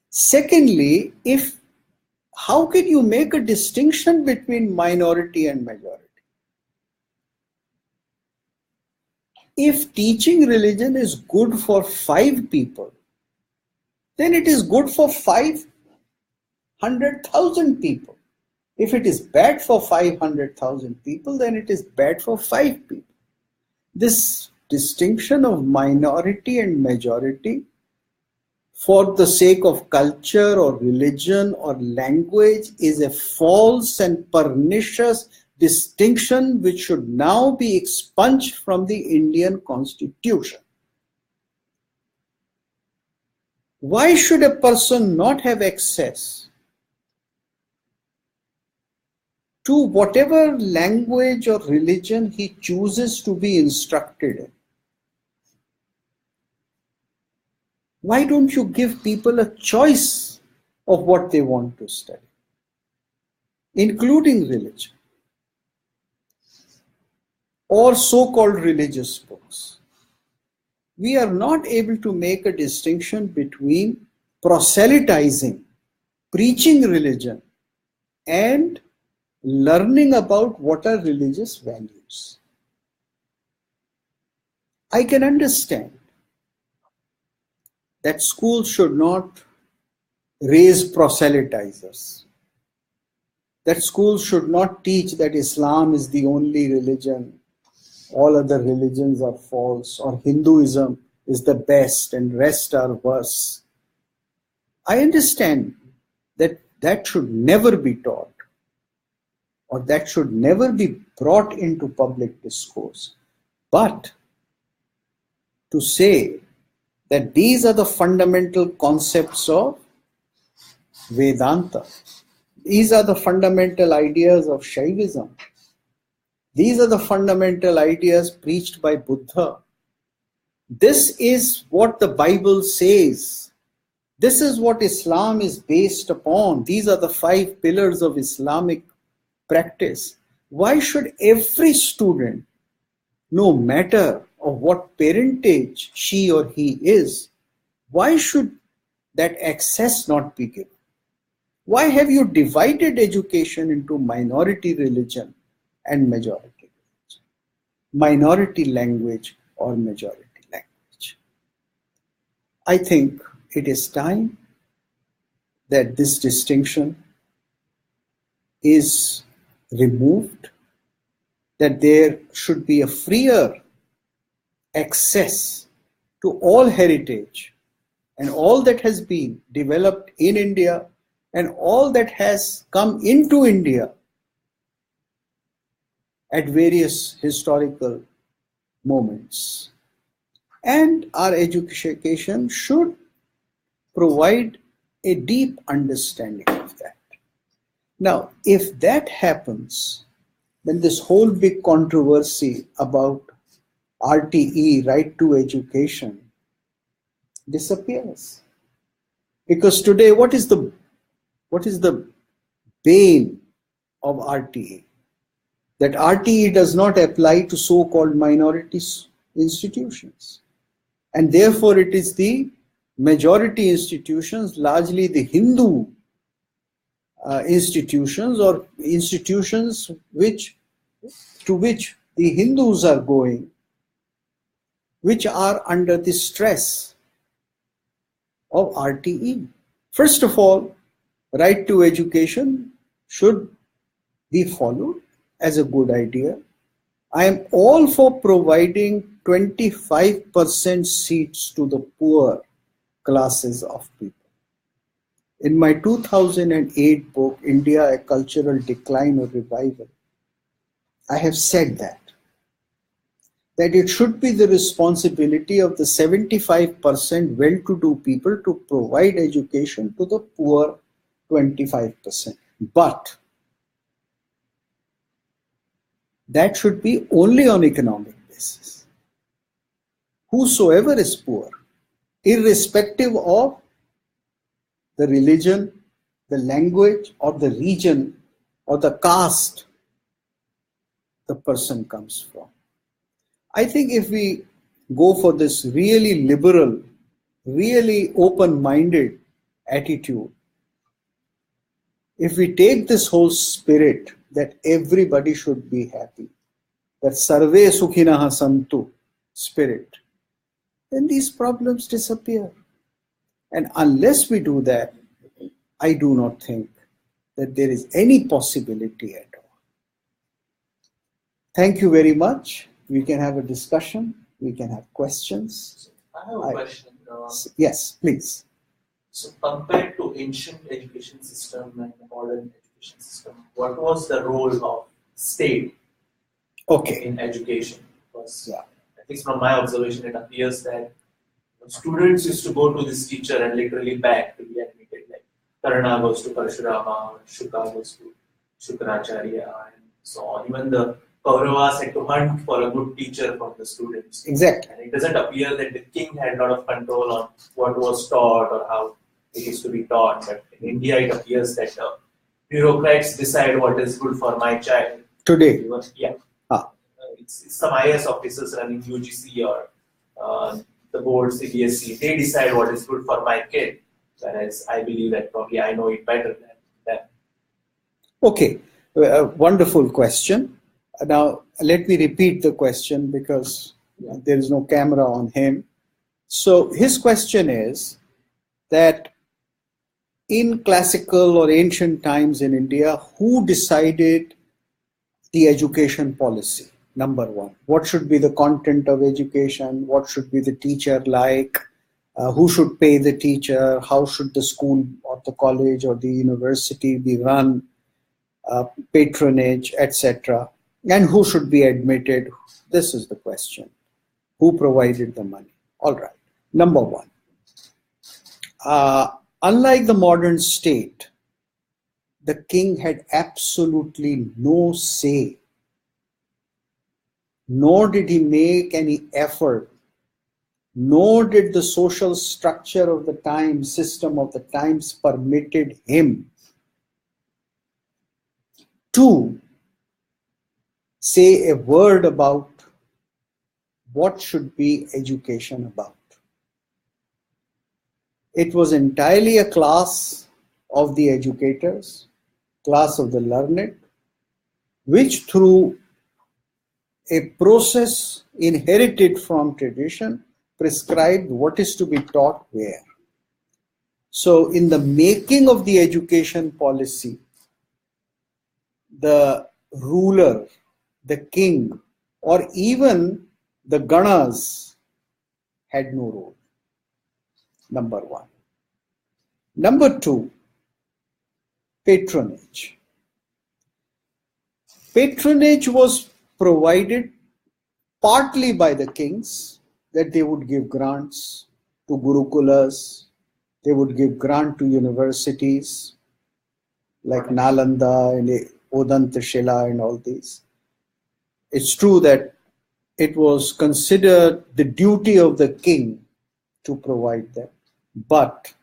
Secondly, how can you make a distinction between minority and majority? If teaching religion is good for 5 people, then it is good for 500,000 people. If it is bad for 500,000 people, then it is bad for 5 people. This distinction of minority and majority for the sake of culture or religion or language is a false and pernicious distinction which should now be expunged from the Indian Constitution. Why should a person not have access to whatever language or religion he chooses to be instructed in? Why don't you give people a choice of what they want to study, including religion or so-called religious books? We are not able to make a distinction between proselytizing, preaching religion, and learning about what are religious values. I can understand that schools should not raise proselytizers, that schools should not teach that Islam is the only religion, all other religions are false, or Hinduism is the best and rest are worse. I understand that that should never be taught, or that should never be brought into public discourse. But to say that these are the fundamental concepts of Vedanta, these are the fundamental ideas of Shaivism, these are the fundamental ideas preached by Buddha. This is what the Bible says. This is what Islam is based upon. These are the 5 pillars of Islamic practice. Why should every student, no matter of what parentage she or he is, why should that access not be given? Why have you divided education into minority religion and majority religion? Minority language or majority language? I think it is time that this distinction is removed, that there should be a freer access to all heritage and all that has been developed in India and all that has come into India at various historical moments. And our education should provide a deep understanding of that. Now, if that happens, then this whole big controversy about RTE, right to education, disappears. Because today, what is the bane of RTE? That RTE does not apply to so-called minority institutions. And therefore, it is the majority institutions, largely the Hindu institutions, or institutions to which the Hindus are going, which are under the stress of RTE. First of all, right to education should be followed as a good idea. I am all for providing 25% seats to the poor classes of people. In my 2008 book, India, A Cultural Decline or Revival, I have said that it should be the responsibility of the 75% well-to-do people to provide education to the poor 25%. But that should be only on economic basis. Whosoever is poor, irrespective of the religion, the language, or the region, or the caste the person comes from. I think if we go for this really liberal, really open-minded attitude, if we take this whole spirit that everybody should be happy, that sarve sukhinaha santu spirit, then these problems disappear. And unless we do that, I do not think that there is any possibility at all. Thank you very much. We can have a discussion. We can have questions. I have a question. Yes, please. So compared to ancient education system and modern education system, what was the role of state in education? Because at least from my observation, it appears that students used to go to this teacher and literally beg to be admitted. Like Karna goes to Parashurama, Shuka goes to Shukracharya, and so on. Even the Kauravas had to hunt for a good teacher from the students. Exactly. And it doesn't appear that the king had a lot of control on what was taught or how it is to be taught. But in India, it appears that bureaucrats decide what is good for my child. Today? Yeah. It's some IS officers running UGC or the board CBSE. They decide what is good for my kid. Whereas I believe that probably I know it better than them. Okay. Wonderful question. Now, let me repeat the question because there is no camera on him. So his question is that in classical or ancient times in India, who decided the education policy? Number one, what should be the content of education? What should be the teacher like? Who should pay the teacher? How should the school or the college or the university be run? Patronage, etc. And who should be admitted? This is the question. Who provided the money? All right. Number one, unlike the modern state, the king had absolutely no say, nor did he make any effort, nor did the social structure of the times, system of the times permitted him to say a word about what should be education about. It was entirely a class of the educators, class of the learned, which through a process inherited from tradition prescribed what is to be taught where. So in the making of the education policy, the ruler, the king, or even the ganas had no role. Number one. Number two, patronage. Patronage was provided partly by the kings, that they would give grants to gurukulas, they would give grant to universities like Nalanda and Odantashila and all these. It's true that it was considered the duty of the king to provide them, but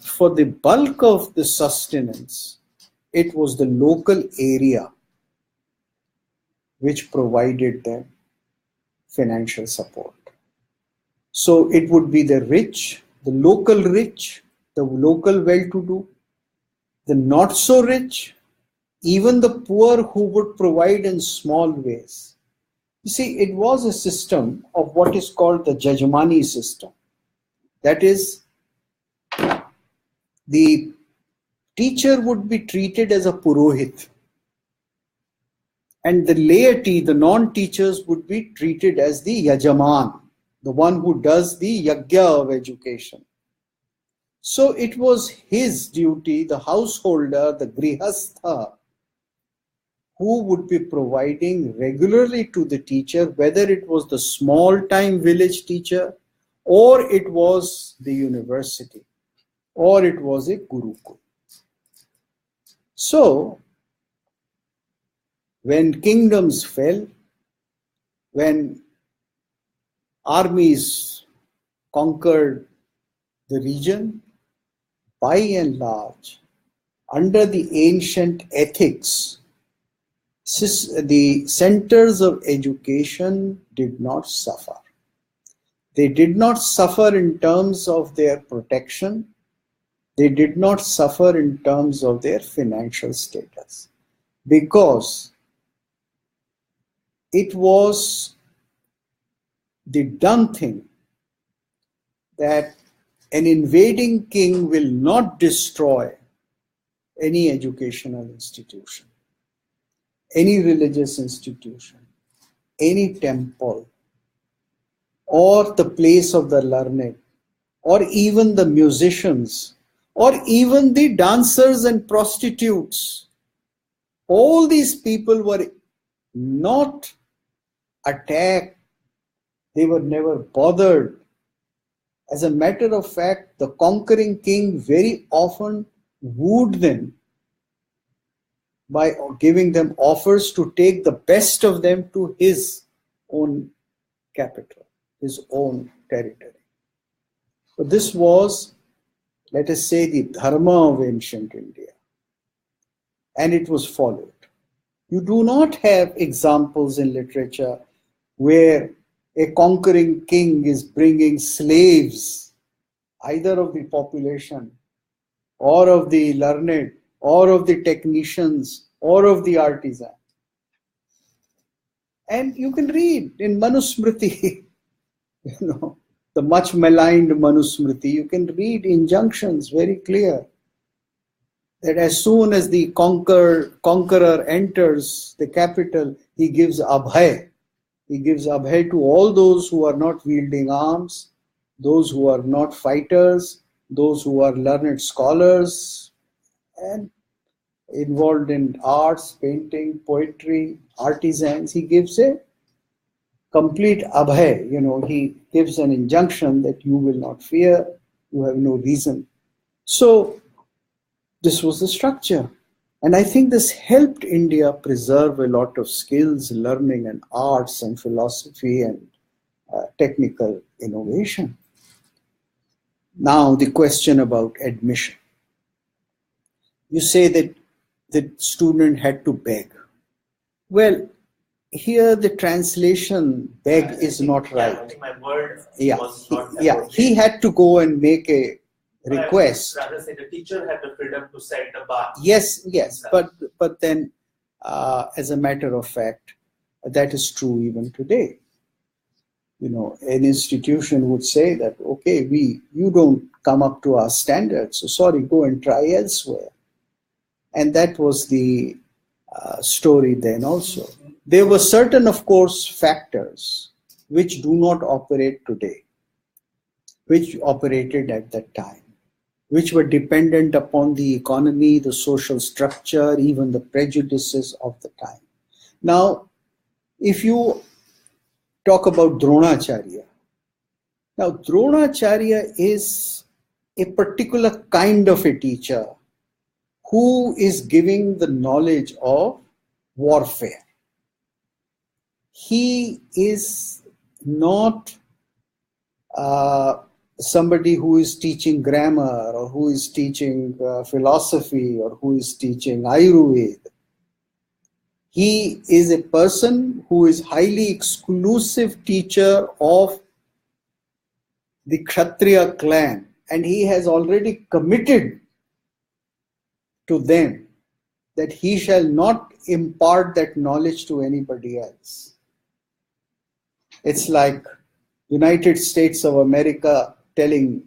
for the bulk of the sustenance, it was the local area which provided them financial support. So it would be the rich, the local well-to-do, the not so rich, even the poor who would provide in small ways. You see, it was a system of what is called the Jajamani system. That is, the teacher would be treated as a Purohit, and the laity, the non-teachers, would be treated as the Yajaman, the one who does the Yagya of education. So it was his duty, the householder, the Grihastha, who would be providing regularly to the teacher, whether it was the small-time village teacher, or it was the university, or it was a Gurukul. So, when kingdoms fell, when armies conquered the region, by and large, under the ancient ethics, the centers of education did not suffer. They did not suffer in terms of their protection. They did not suffer in terms of their financial status, because it was the done thing that an invading king will not destroy any educational institution, any religious institution, any temple, or the place of the learned, or even the musicians, or even the dancers and prostitutes. All these people were not attacked. They were never bothered. As a matter of fact, the conquering king very often wooed them by giving them offers to take the best of them to his own capital, his own territory. So this was, let us say, the dharma of ancient India, and it was followed. You do not have examples in literature where a conquering king is bringing slaves, either of the population, or of the learned, or of the technicians, or of the artisans. And you can read in Manusmriti, the much maligned Manusmriti, you can read injunctions very clear that as soon as the conqueror enters the capital, he gives abhay. He gives abhay to all those who are not wielding arms, those who are not fighters, those who are learned scholars, and involved in arts, painting, poetry, artisans. He gives a complete abhay. He gives an injunction that you will not fear, you have no reason. So this was the structure. And I think this helped India preserve a lot of skills, learning, and arts, and philosophy, and technical innovation. Now, the question about admission. You say that the student had to beg. Well, here the translation beg is not right. I think my word was not he had to go and make a request. Rather say the teacher had the freedom to set the bar. Yes, but then as a matter of fact, that is true even today. An institution would say that, okay, you don't come up to our standards, so sorry, go and try elsewhere. And that was the story then also. There were certain, of course, factors which do not operate today, which operated at that time, which were dependent upon the economy, the social structure, even the prejudices of the time. Now, if you talk about Dronacharya, now Dronacharya is a particular kind of a teacher who is giving the knowledge of warfare. He is not somebody who is teaching grammar, or who is teaching philosophy, or who is teaching Ayurveda. He is a person who is highly exclusive teacher of the Kshatriya clan, and he has already committed to them that he shall not impart that knowledge to anybody else. It's like United States of America telling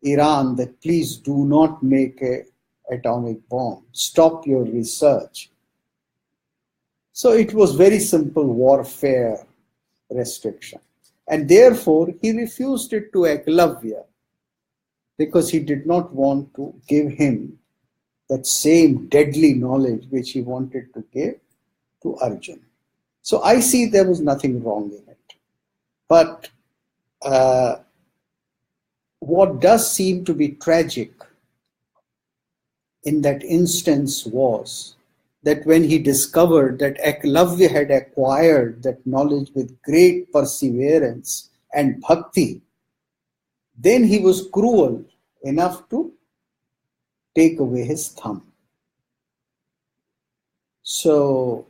Iran that please do not make an atomic bomb. Stop your research. So it was very simple warfare restriction. And therefore, he refused it to Eklavya because he did not want to give him that same deadly knowledge which he wanted to give to Arjun. So I see there was nothing wrong in it. But what does seem to be tragic in that instance was that when he discovered that Eklavya had acquired that knowledge with great perseverance and bhakti, then he was cruel enough to take away his thumb. So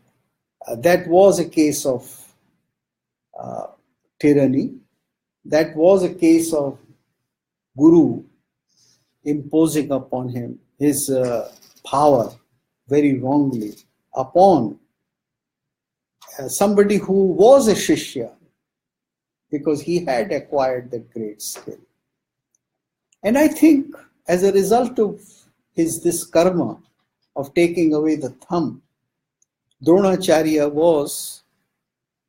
that was a case of tyranny. That was a case of Guru imposing upon him his power very wrongly upon somebody who was a Shishya, because he had acquired that great skill. And I think as a result of this karma of taking away the thumb, Dronacharya was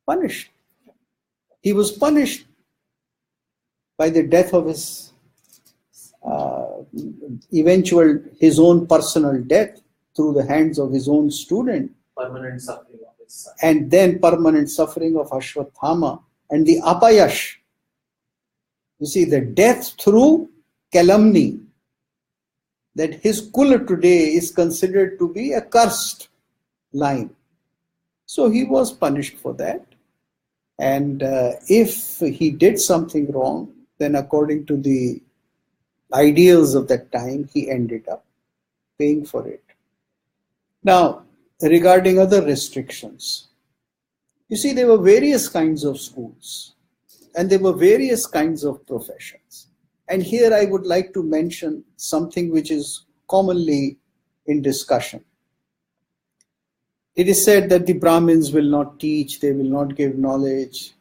punished. He was punished by the death of his his own personal death through the hands of his own student. Permanent suffering of his son. And then permanent suffering of Ashwathama and the apayash. You see, the death through calumny, that his kula today is considered to be a cursed line. So he was punished for that. And if he did something wrong, then according to the ideals of that time, he ended up paying for it. Now, regarding other restrictions, you see, there were various kinds of schools and there were various kinds of professions. And here I would like to mention something which is commonly in discussion. It is said that the Brahmins will not teach, they will not give knowledge.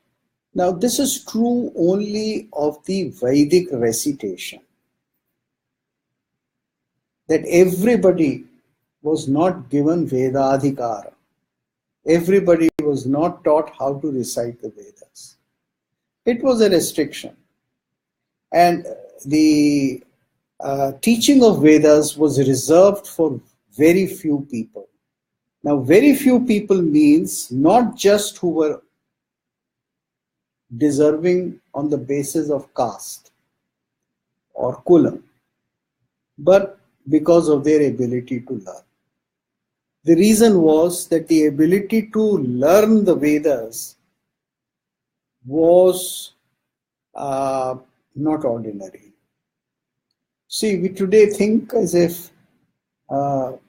Now, this is true only of the Vedic recitation, that everybody was not given Vedadhikara. Everybody was not taught how to recite the Vedas. It was a restriction. And the teaching of Vedas was reserved for very few people. Now, very few people means not just who were deserving on the basis of caste or kula, but because of their ability to learn. The reason was that the ability to learn the Vedas was not ordinary. See, we today think as if the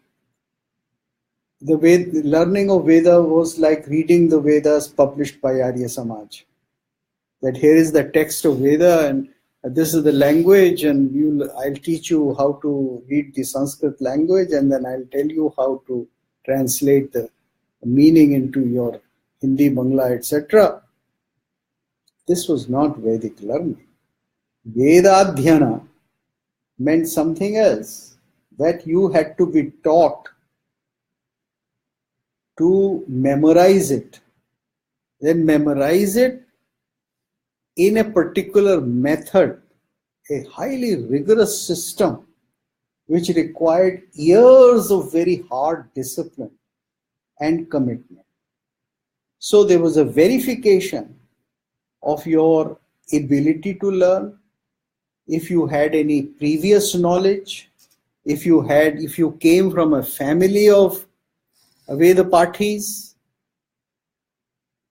learning of Veda was like reading the Vedas published by Arya Samaj. That here is the text of Veda and this is the language, and I'll teach you how to read the Sanskrit language, and then I'll tell you how to translate the meaning into your Hindi, Bangla, etc. This was not Vedic learning. Vedadhyana meant something else, that you had to be taught to memorize it, then memorize it in a particular method, a highly rigorous system which required years of very hard discipline and commitment. So there was a verification of your ability to learn, if you had any previous knowledge, if you came from a family of Veda Pathis,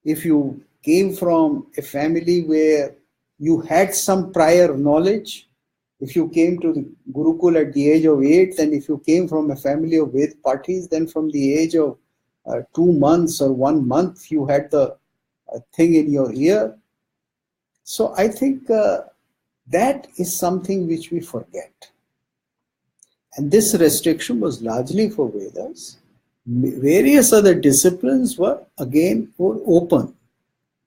if you came from a family where you had some prior knowledge, if you came to the Gurukul at the age of 8, and if you came from a family of Veda Pathis, then from the age of 2 months or 1 month, you had the thing in your ear. So I think That is something which we forget. And this restriction was largely for Vedas. Various other disciplines were open.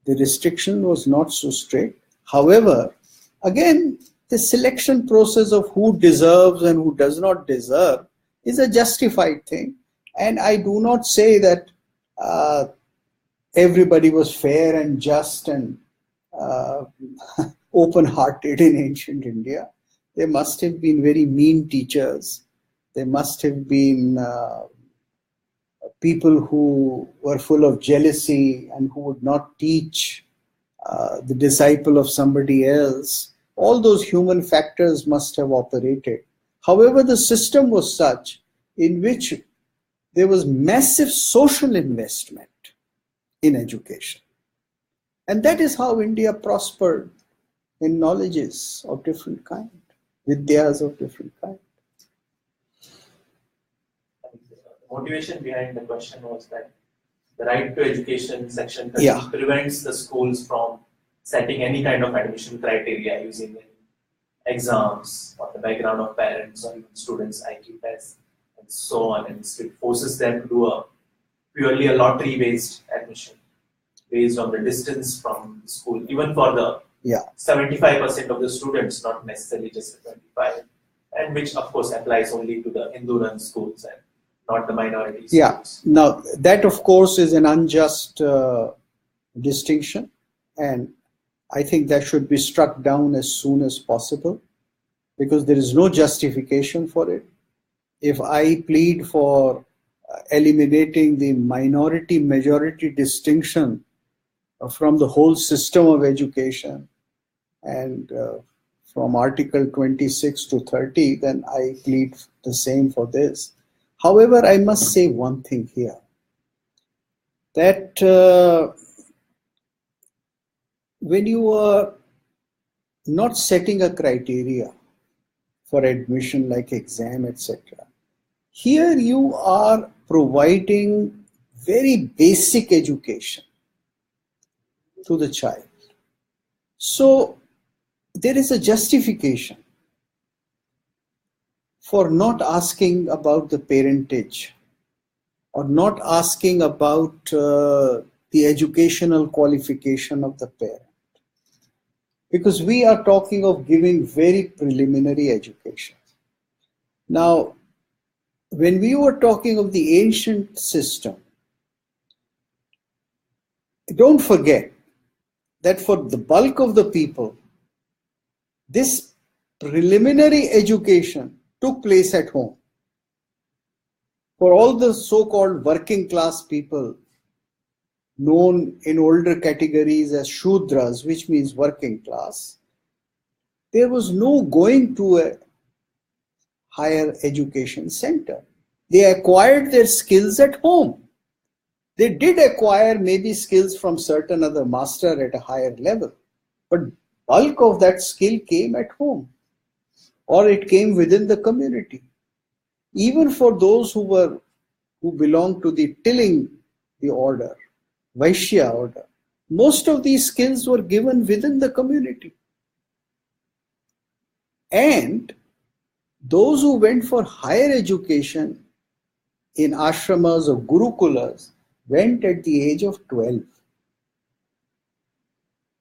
The restriction was not so strict. However, again, the selection process of who deserves and who does not deserve is a justified thing. And I do not say that everybody was fair and just and open-hearted in ancient India. There must have been very mean teachers. There must have been people who were full of jealousy and who would not teach the disciple of somebody else. All those human factors must have operated. However, the system was such in which there was massive social investment in education. And that is how India prospered in knowledges of different kind, vidyas of different kind. The motivation behind the question was that the right to education section prevents the schools from setting any kind of admission criteria using exams or the background of parents or even students' IQ tests and so on, and it forces them to do purely a lottery-based admission based on the distance from the school, even for the 75% of the students, not necessarily just the 25%, and which of course applies only to the Hindu-run schools and not the minority schools. Yeah. Now that of course is an unjust distinction, and I think that should be struck down as soon as possible, because there is no justification for it. If I plead for eliminating the minority-majority distinction from the whole system of education and from Article 26 to 30, then I plead the same for this. However, I must say one thing here, that when you are not setting a criteria for admission like exam, etc., here you are providing very basic education to the child. So there is a justification for not asking about the parentage or not asking about the educational qualification of the parent. Because we are talking of giving very preliminary education. Now, when we were talking of the ancient system, don't forget that for the bulk of the people, this preliminary education took place at home. For all the so-called working class people, known in older categories as Shudras, which means working class, there was no going to a higher education center. They acquired their skills at home. They did acquire maybe skills from certain other master at a higher level, but bulk of that skill came at home, or it came within the community. Even for those who belonged to the tilling the order, Vaishya order, most of these skills were given within the community. And those who went for higher education in ashramas or gurukulas went at the age of 12.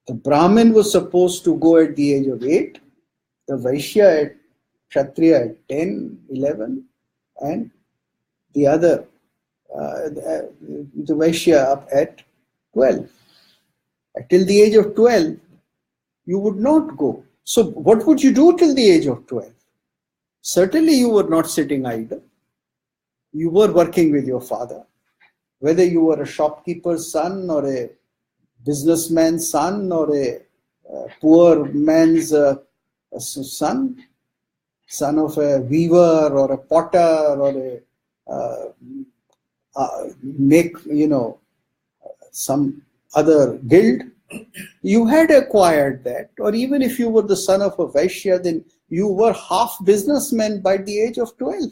The Brahmin was supposed to go at the age of 8, the Vaishya at Kshatriya at 10, 11, and the other, the Vaishya up at 12. Till the age of 12, you would not go. So what would you do till the age of 12? Certainly you were not sitting idle. You were working with your father. Whether you were a shopkeeper's son or a businessman's son or a poor man's son of a weaver or a potter or some other guild, you had acquired that. Or even if you were the son of a Vaishya, then you were half businessman by the age of 12.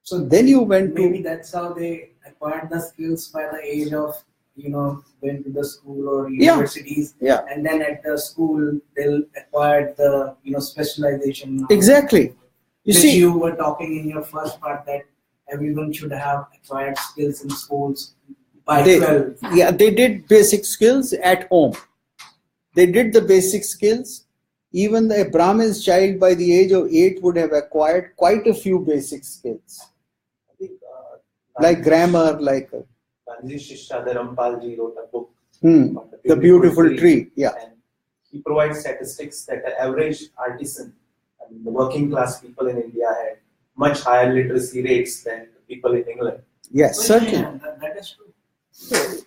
So then you went maybe that's how they acquired the skills by the age of going to the school or Yeah. universities, Yeah. and then at the school they'll acquire the specialization. Exactly. You Which see, you were talking in your first part that everyone should have acquired skills in schools by 12. they did basic skills at home. They did the basic skills. Even a Brahmin's child by the age of 8 would have acquired quite a few basic skills, I think like grammar, like Gandhi Shishya Dharampalji wrote a book on the beautiful tree. Yeah. And he provides statistics that the average artisan, I mean, the working class people in India had much higher literacy rates than the people in England. Yes, certainly. Yeah, that is true.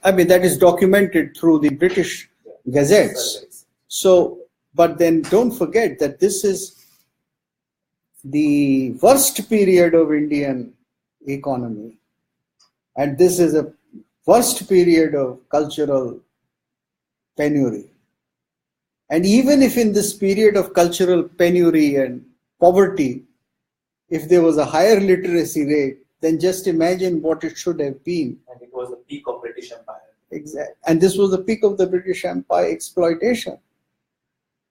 I mean, that is documented through the British gazettes. So, but then don't forget that this is the worst period of Indian economy, and this is a worst period of cultural penury. And even if in this period of cultural penury and poverty, if there was a higher literacy rate, then just imagine what it should have been. And it was the peak of British Empire. Exactly. And this was the peak of the British Empire exploitation.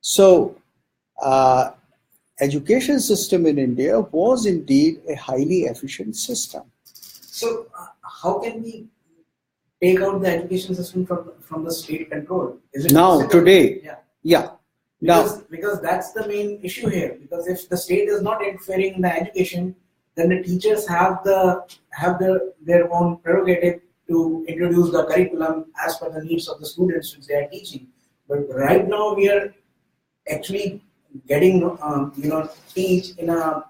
So, education system in India was indeed a highly efficient system. So, how can we take out the education system from the state control? Is it Now, possible? today, Yeah. Now, Because that's the main issue here. Because if the state is not interfering in the education, then the teachers have their own prerogative to introduce the curriculum as per the needs of the students which they are teaching. But right now we are actually getting teach in a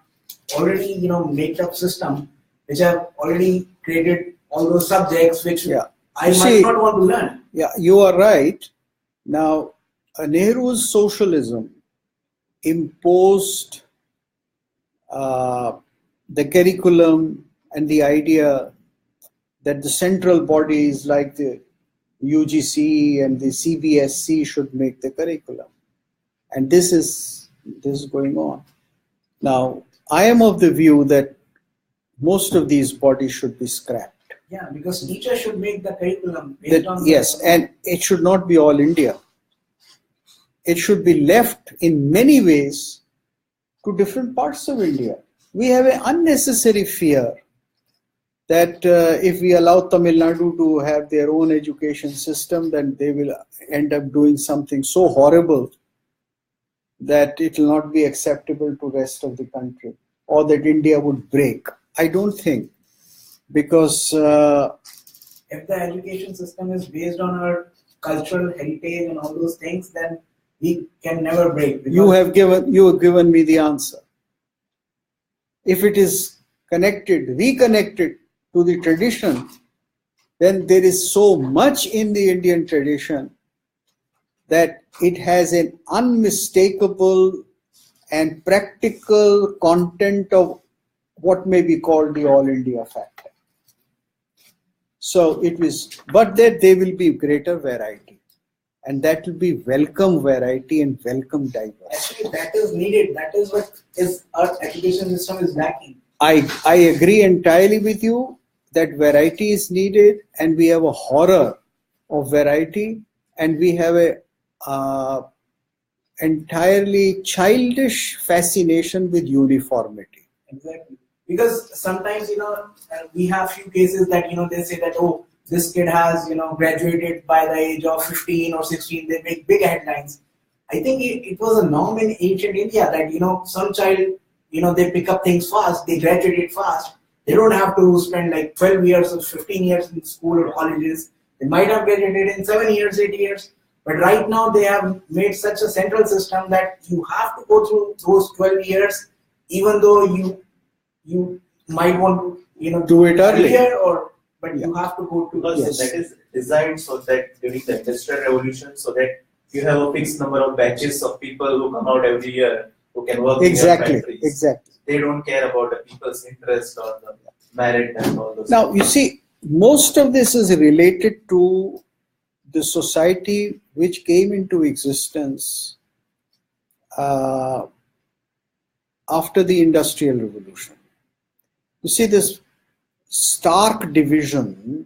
already made up system which have already created all those subjects which I might not want to learn. Yeah, you are right. Now, Nehru's socialism imposed the curriculum and the idea that the central bodies like the UGC and the CBSC should make the curriculum. And this is going on. Now, I am of the view that most of these bodies should be scrapped. Yeah, because teachers should make the curriculum based on yes, and it should not be all India. It should be left in many ways to different parts of India. We have an unnecessary fear that if we allow Tamil Nadu to have their own education system, then they will end up doing something so horrible that it will not be acceptable to rest of the country, or that India would break. I don't think, because if the education system is based on our cultural heritage and all those things, then we can never break. You have given me the answer. If it is reconnected to the tradition, then there is so much in the Indian tradition that it has an unmistakable and practical content of what may be called the All India factor. So it is, but that there will be greater variety, and that will be welcome variety and welcome diversity. Actually, that is needed. That is what our education system is lacking. I agree entirely with you that variety is needed, and we have a horror of variety, and we have a entirely childish fascination with uniformity. Exactly. Because sometimes, we have few cases that, they say that, oh, this kid has, graduated by the age of 15 or 16, they make big headlines. I think it was a norm in ancient India that, some child, they pick up things fast, they graduated fast. They don't have to spend like 12 years or 15 years in school or colleges. They might have graduated in 7 years, 8 years. But right now they have made such a central system that you have to go through those 12 years, even though you might want to, do it earlier, but you have to go to. Because that is designed so that during the Industrial Revolution, so that you have a fixed number of batches of people who come out every year who can work in your factories. Exactly. They don't care about the people's interest or the merit and all those. Now, you see, most of this is related to the society which came into existence after the Industrial Revolution. You see this stark division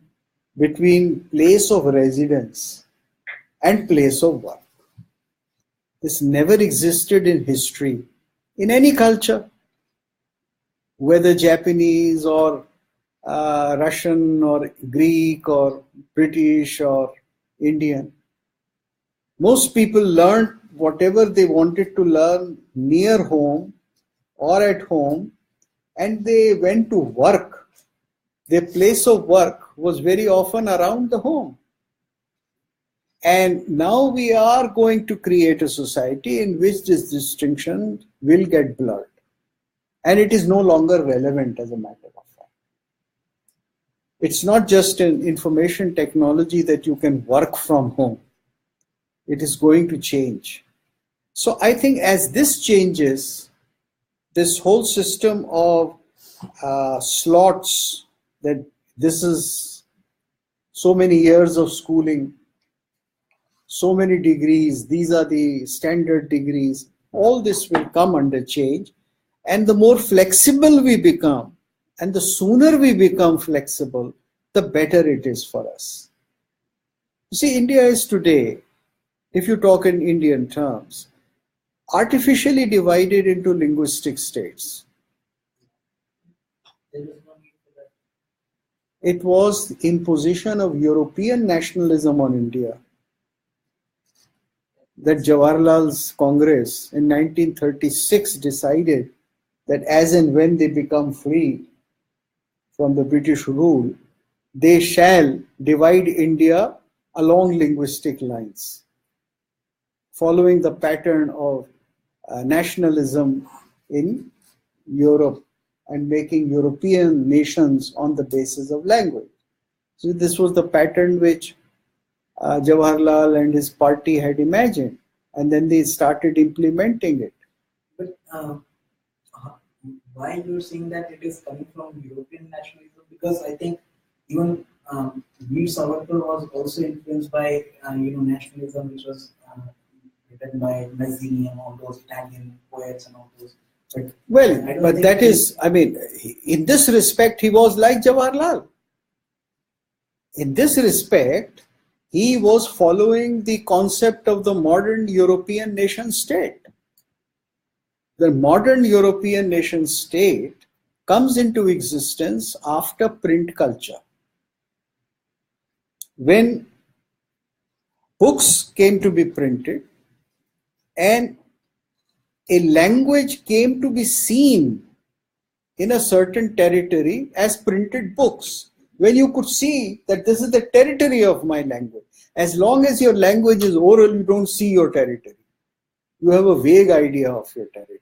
between place of residence and place of work. This never existed in history, in any culture, whether Japanese or Russian or Greek or British or Indian. Most people learned whatever they wanted to learn near home or at home, and they went to work. Their place of work was very often around the home. And now we are going to create a society in which this distinction will get blurred. And it is no longer relevant as a matter of fact. It's not just an information technology that you can work from home. It is going to change. So I think as this changes, this whole system of slots, that this is so many years of schooling, so many degrees, these are the standard degrees, all this will come under change. And the more flexible we become, and the sooner we become flexible, the better it is for us. You see, India is today, if you talk in Indian terms, artificially divided into linguistic states. It was the imposition of European nationalism on India that Jawaharlal's Congress in 1936 decided that as and when they become free from the British rule, they shall divide India along linguistic lines, following the pattern of nationalism in Europe and making European nations on the basis of language. So this was the pattern which Jawaharlal and his party had imagined, and then they started implementing it. But why you're saying that it is coming from European nationalism? Because I think even Veer Savarkar was also influenced by nationalism, which was written by Mazzini and all those Italian poets and all those. But that is, I mean, in this respect, he was like Jawaharlal. In this respect, he was following the concept of the modern European nation state. The modern European nation state comes into existence after print culture. When books came to be printed and a language came to be seen in a certain territory as printed books, when you could see that this is the territory of my language. As long as your language is oral, you don't see your territory. You have a vague idea of your territory.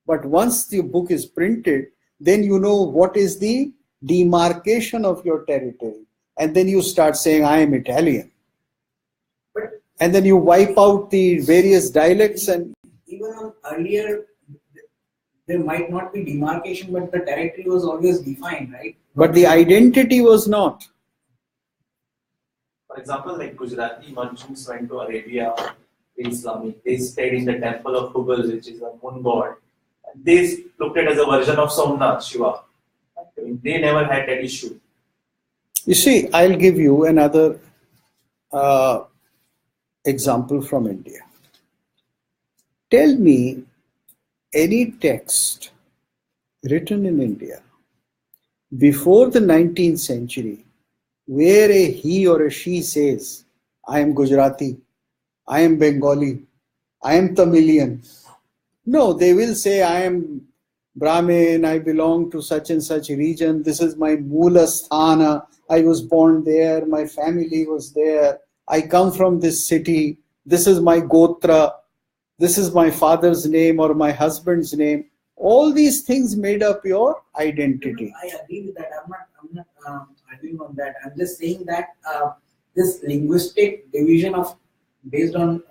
But once the book is printed, then you know what is the demarcation of your territory. And then you start saying, I am Italian. And then you wipe out the various dialects. And even on earlier, there might not be demarcation, but the territory was always defined, right? But the identity was not. For example, like Gujarati merchants went to Arabia, Islamic. They stayed in the temple of Hubal, which is a moon god. They looked at it as a version of Somnath, Shiva. I mean, they never had that issue. You see, I'll give you another example from India. Tell me any text written in India before the 19th century where a he or a she says, I am Gujarati, I am Bengali, I am Tamilian. No, they will say, I am Brahmin, I belong to such and such region, this is my Mula Sthana, I was born there, my family was there, I come from this city, this is my Gotra, this is my father's name or my husband's name. All these things made up your identity. I agree with that. I'm not arguing on that. I'm just saying that this linguistic division based on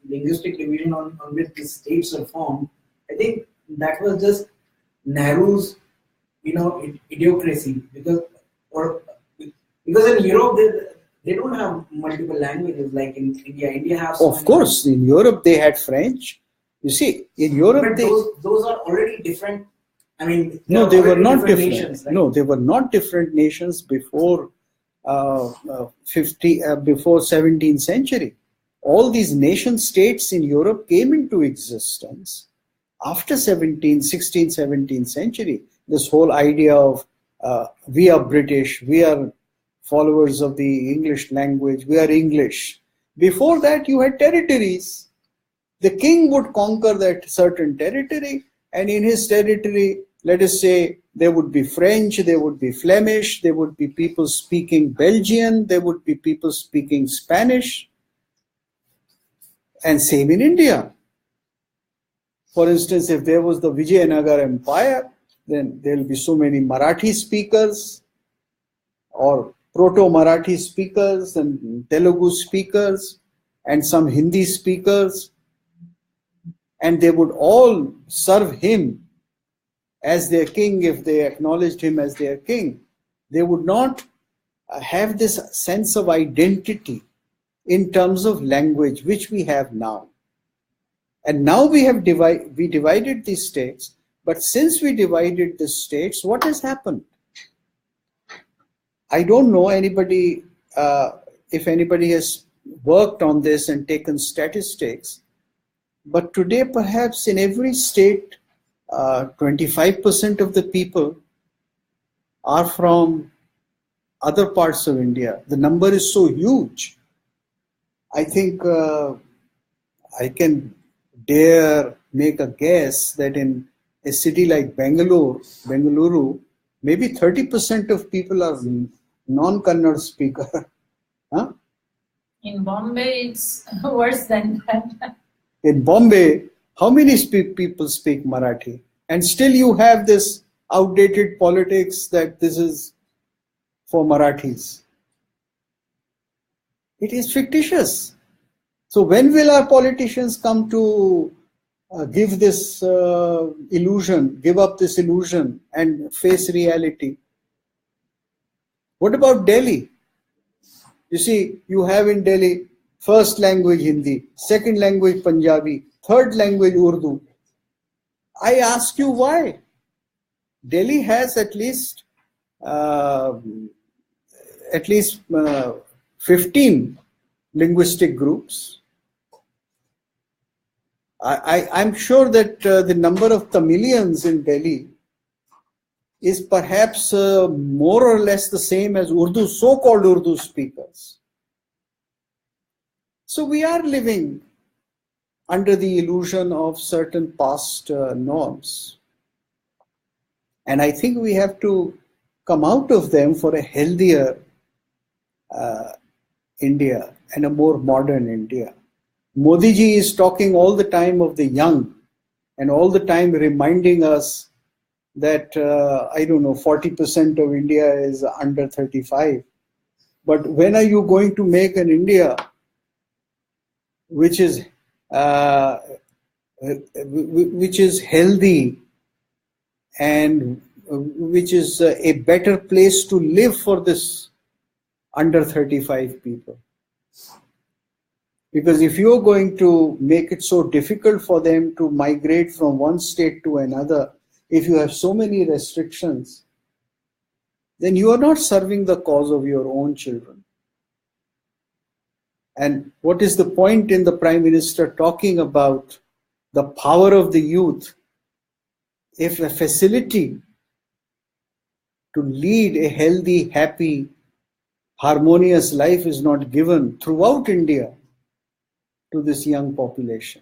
linguistic division on which the states are formed, I think that was just Nehru's, idiocracy. Because in Europe they don't have multiple languages like in India. India has. Of course, in Europe they had French. You see, in Europe those are already different. I mean, no, they were not different. Nations, right? No, they were not different nations before before 17th century. All these nation states in Europe came into existence after 16th, 17th century. This whole idea of we are British, we are followers of the English language, we are English. Before that, you had territories. The king would conquer that certain territory, and in his territory, let us say, there would be French, there would be Flemish, there would be people speaking Belgian, there would be people speaking Spanish, and same in India. For instance, if there was the Vijayanagar Empire, then there will be so many Marathi speakers or Proto-Marathi speakers and Telugu speakers and some Hindi speakers, and they would all serve him as their king if they acknowledged him as their king. They would not have this sense of identity in terms of language, which we have now. And now we have divided these states, but since we divided the states, what has happened? I don't know anybody, if anybody has worked on this and taken statistics, but today perhaps in every state, 25% of the people are from other parts of India. The number is so huge. I think I can dare make a guess that in a city like Bengaluru, maybe 30% of people are non-Kannada speaker. Huh? In Bombay, it's worse than that. In Bombay, how many people speak Marathi? And still you have this outdated politics that this is for Marathis. It is fictitious. So when will our politicians come to give this illusion, give up this illusion and face reality? What about Delhi? You see, you have in Delhi first language Hindi, second language Punjabi, third language Urdu. I ask you why? Delhi has at least 15 linguistic groups. I'm sure that the number of Tamilians in Delhi is perhaps more or less the same as Urdu, so-called Urdu speakers. So we are living under the illusion of certain past norms. And I think we have to come out of them for a healthier India and a more modern India. Modi ji is talking all the time of the young and all the time reminding us that, 40% of India is under 35. But when are you going to make an India which is healthy and which is a better place to live for this under 35 people? Because if you're going to make it so difficult for them to migrate from one state to another, if you have so many restrictions, then you are not serving the cause of your own children. And what is the point in the Prime Minister talking about the power of the youth if a facility to lead a healthy, happy, harmonious life is not given throughout India to this young population?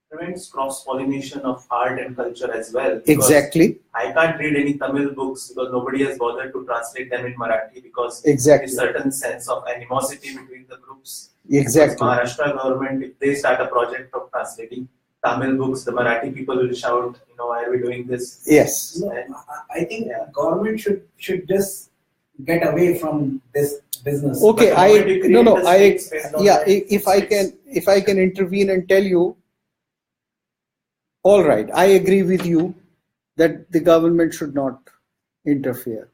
Prevents cross-pollination of art and culture as well. Exactly. I can't read any Tamil books because nobody has bothered to translate them in Marathi because Exactly. there's a certain sense of animosity between the groups. Exactly. Because Maharashtra government, if they start a project of translating Tamil books, the Marathi people will shout, why are we doing this? Yes. No, I think government should just get away from this business. Okay, if if I can intervene and tell you, all right, I agree with you that the government should not interfere.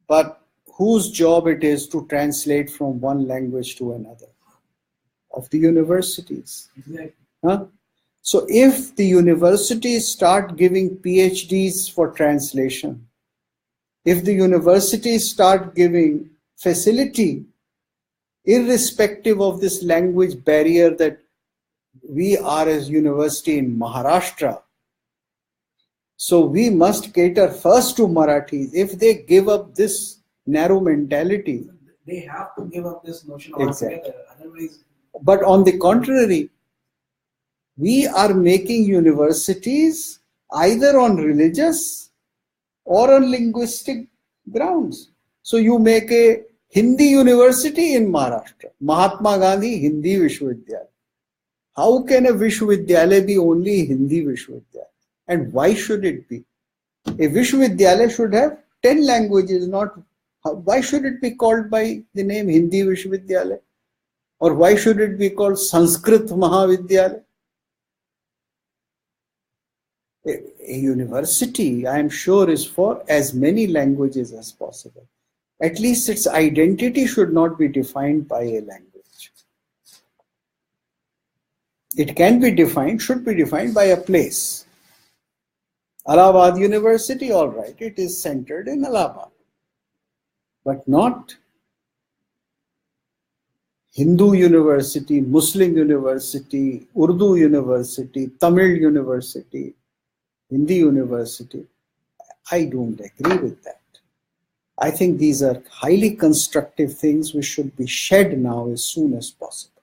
But whose job it is to translate from one language to another? Of the universities. Exactly. Huh? So if the universities start giving PhDs for translation, if the universities start giving facility, irrespective of this language barrier that we are as university in Maharashtra. So we must cater first to Marathis. If they give up this narrow mentality, they have to give up this notion Exactly. altogether. Otherwise, but on the contrary, we are making universities either on religious or on linguistic grounds. So you make a Hindi university in Maharashtra, Mahatma Gandhi Hindi Vishwavidyalaya. How can a Vishwavidyalaya be only Hindi Vishwavidyalaya? And why should it be? A Vishwavidyalaya should have 10 languages, not. Why should it be called by the name Hindi Vishwavidyalaya? Or why should it be called Sanskrit Mahavidyalaya? A university, I am sure, is for as many languages as possible. At least its identity should not be defined by a language. It can be defined, should be defined by a place. Allahabad University, all right, it is centered in Allahabad, but not Hindu University, Muslim University, Urdu University, Tamil University, Hindi University. I don't agree with that. I think these are highly constructive things which should be shed now as soon as possible.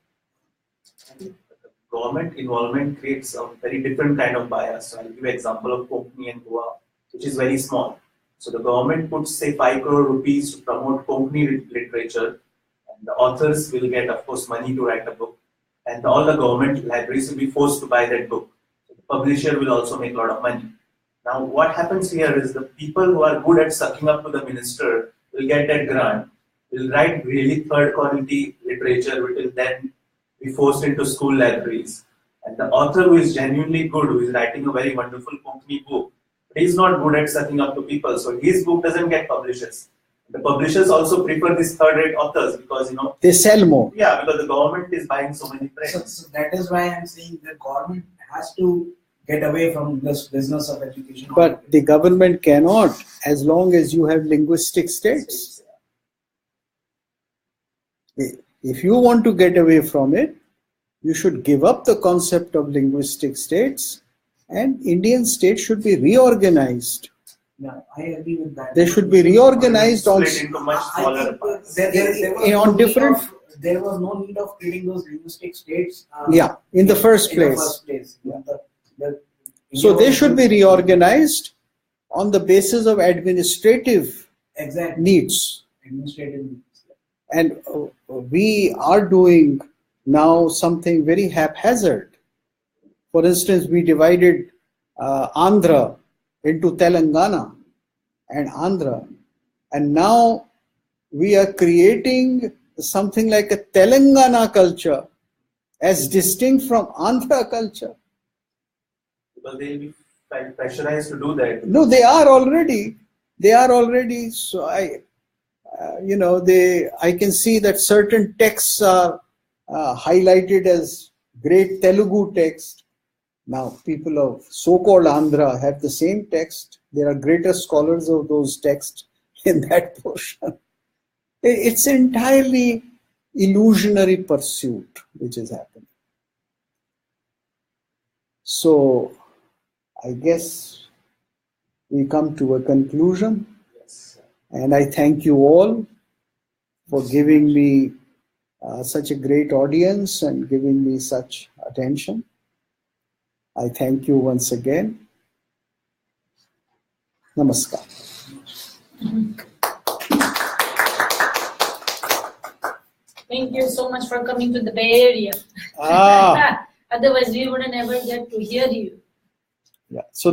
Government involvement creates a very different kind of bias. So I'll give you an example of Konkani and Goa, which is very small. So the government puts, say, 5 crore rupees to promote Konkani literature, and the authors will get, of course, money to write a book, and all the government libraries will be forced to buy that book. So the publisher will also make a lot of money. Now, what happens here is the people who are good at sucking up to the minister will get that grant, will write really third quality literature, which will then be forced into school libraries. And the author who is genuinely good, who is writing a very wonderful Konkani book, he is not good at sucking up to people, so his book doesn't get publishers. The publishers also prefer these third-rate authors because, they sell more. Yeah, because the government is buying so many prints. So that is why I'm saying the government has to get away from this business of education. But the government cannot, as long as you have linguistic states. If you want to get away from it, you should give up the concept of linguistic states, and Indian states should be reorganized. Yeah, I agree with that. They should be reorganized on Split into much smaller parts. There was no need of creating those linguistic states. In the first place. Yeah. So they should be reorganized on the basis of administrative needs. Administrative needs. And we are doing now something very haphazard. For instance, we divided Andhra into Telangana and Andhra, and now we are creating something like a Telangana culture as distinct from Andhra culture. Because they will be pressurized to do that. No, they are already. So I can see that certain texts are highlighted as great Telugu text. Now, people of so-called Andhra have the same text. There are greater scholars of those texts in that portion. It's entirely illusionary pursuit which is happening. So, I guess we come to a conclusion. Yes. And I thank you all for giving me such a great audience and giving me such attention. I thank you once again. Namaskar. Thank you so much for coming to the Bay Area. Otherwise, we wouldn't ever get to hear you. Yeah. So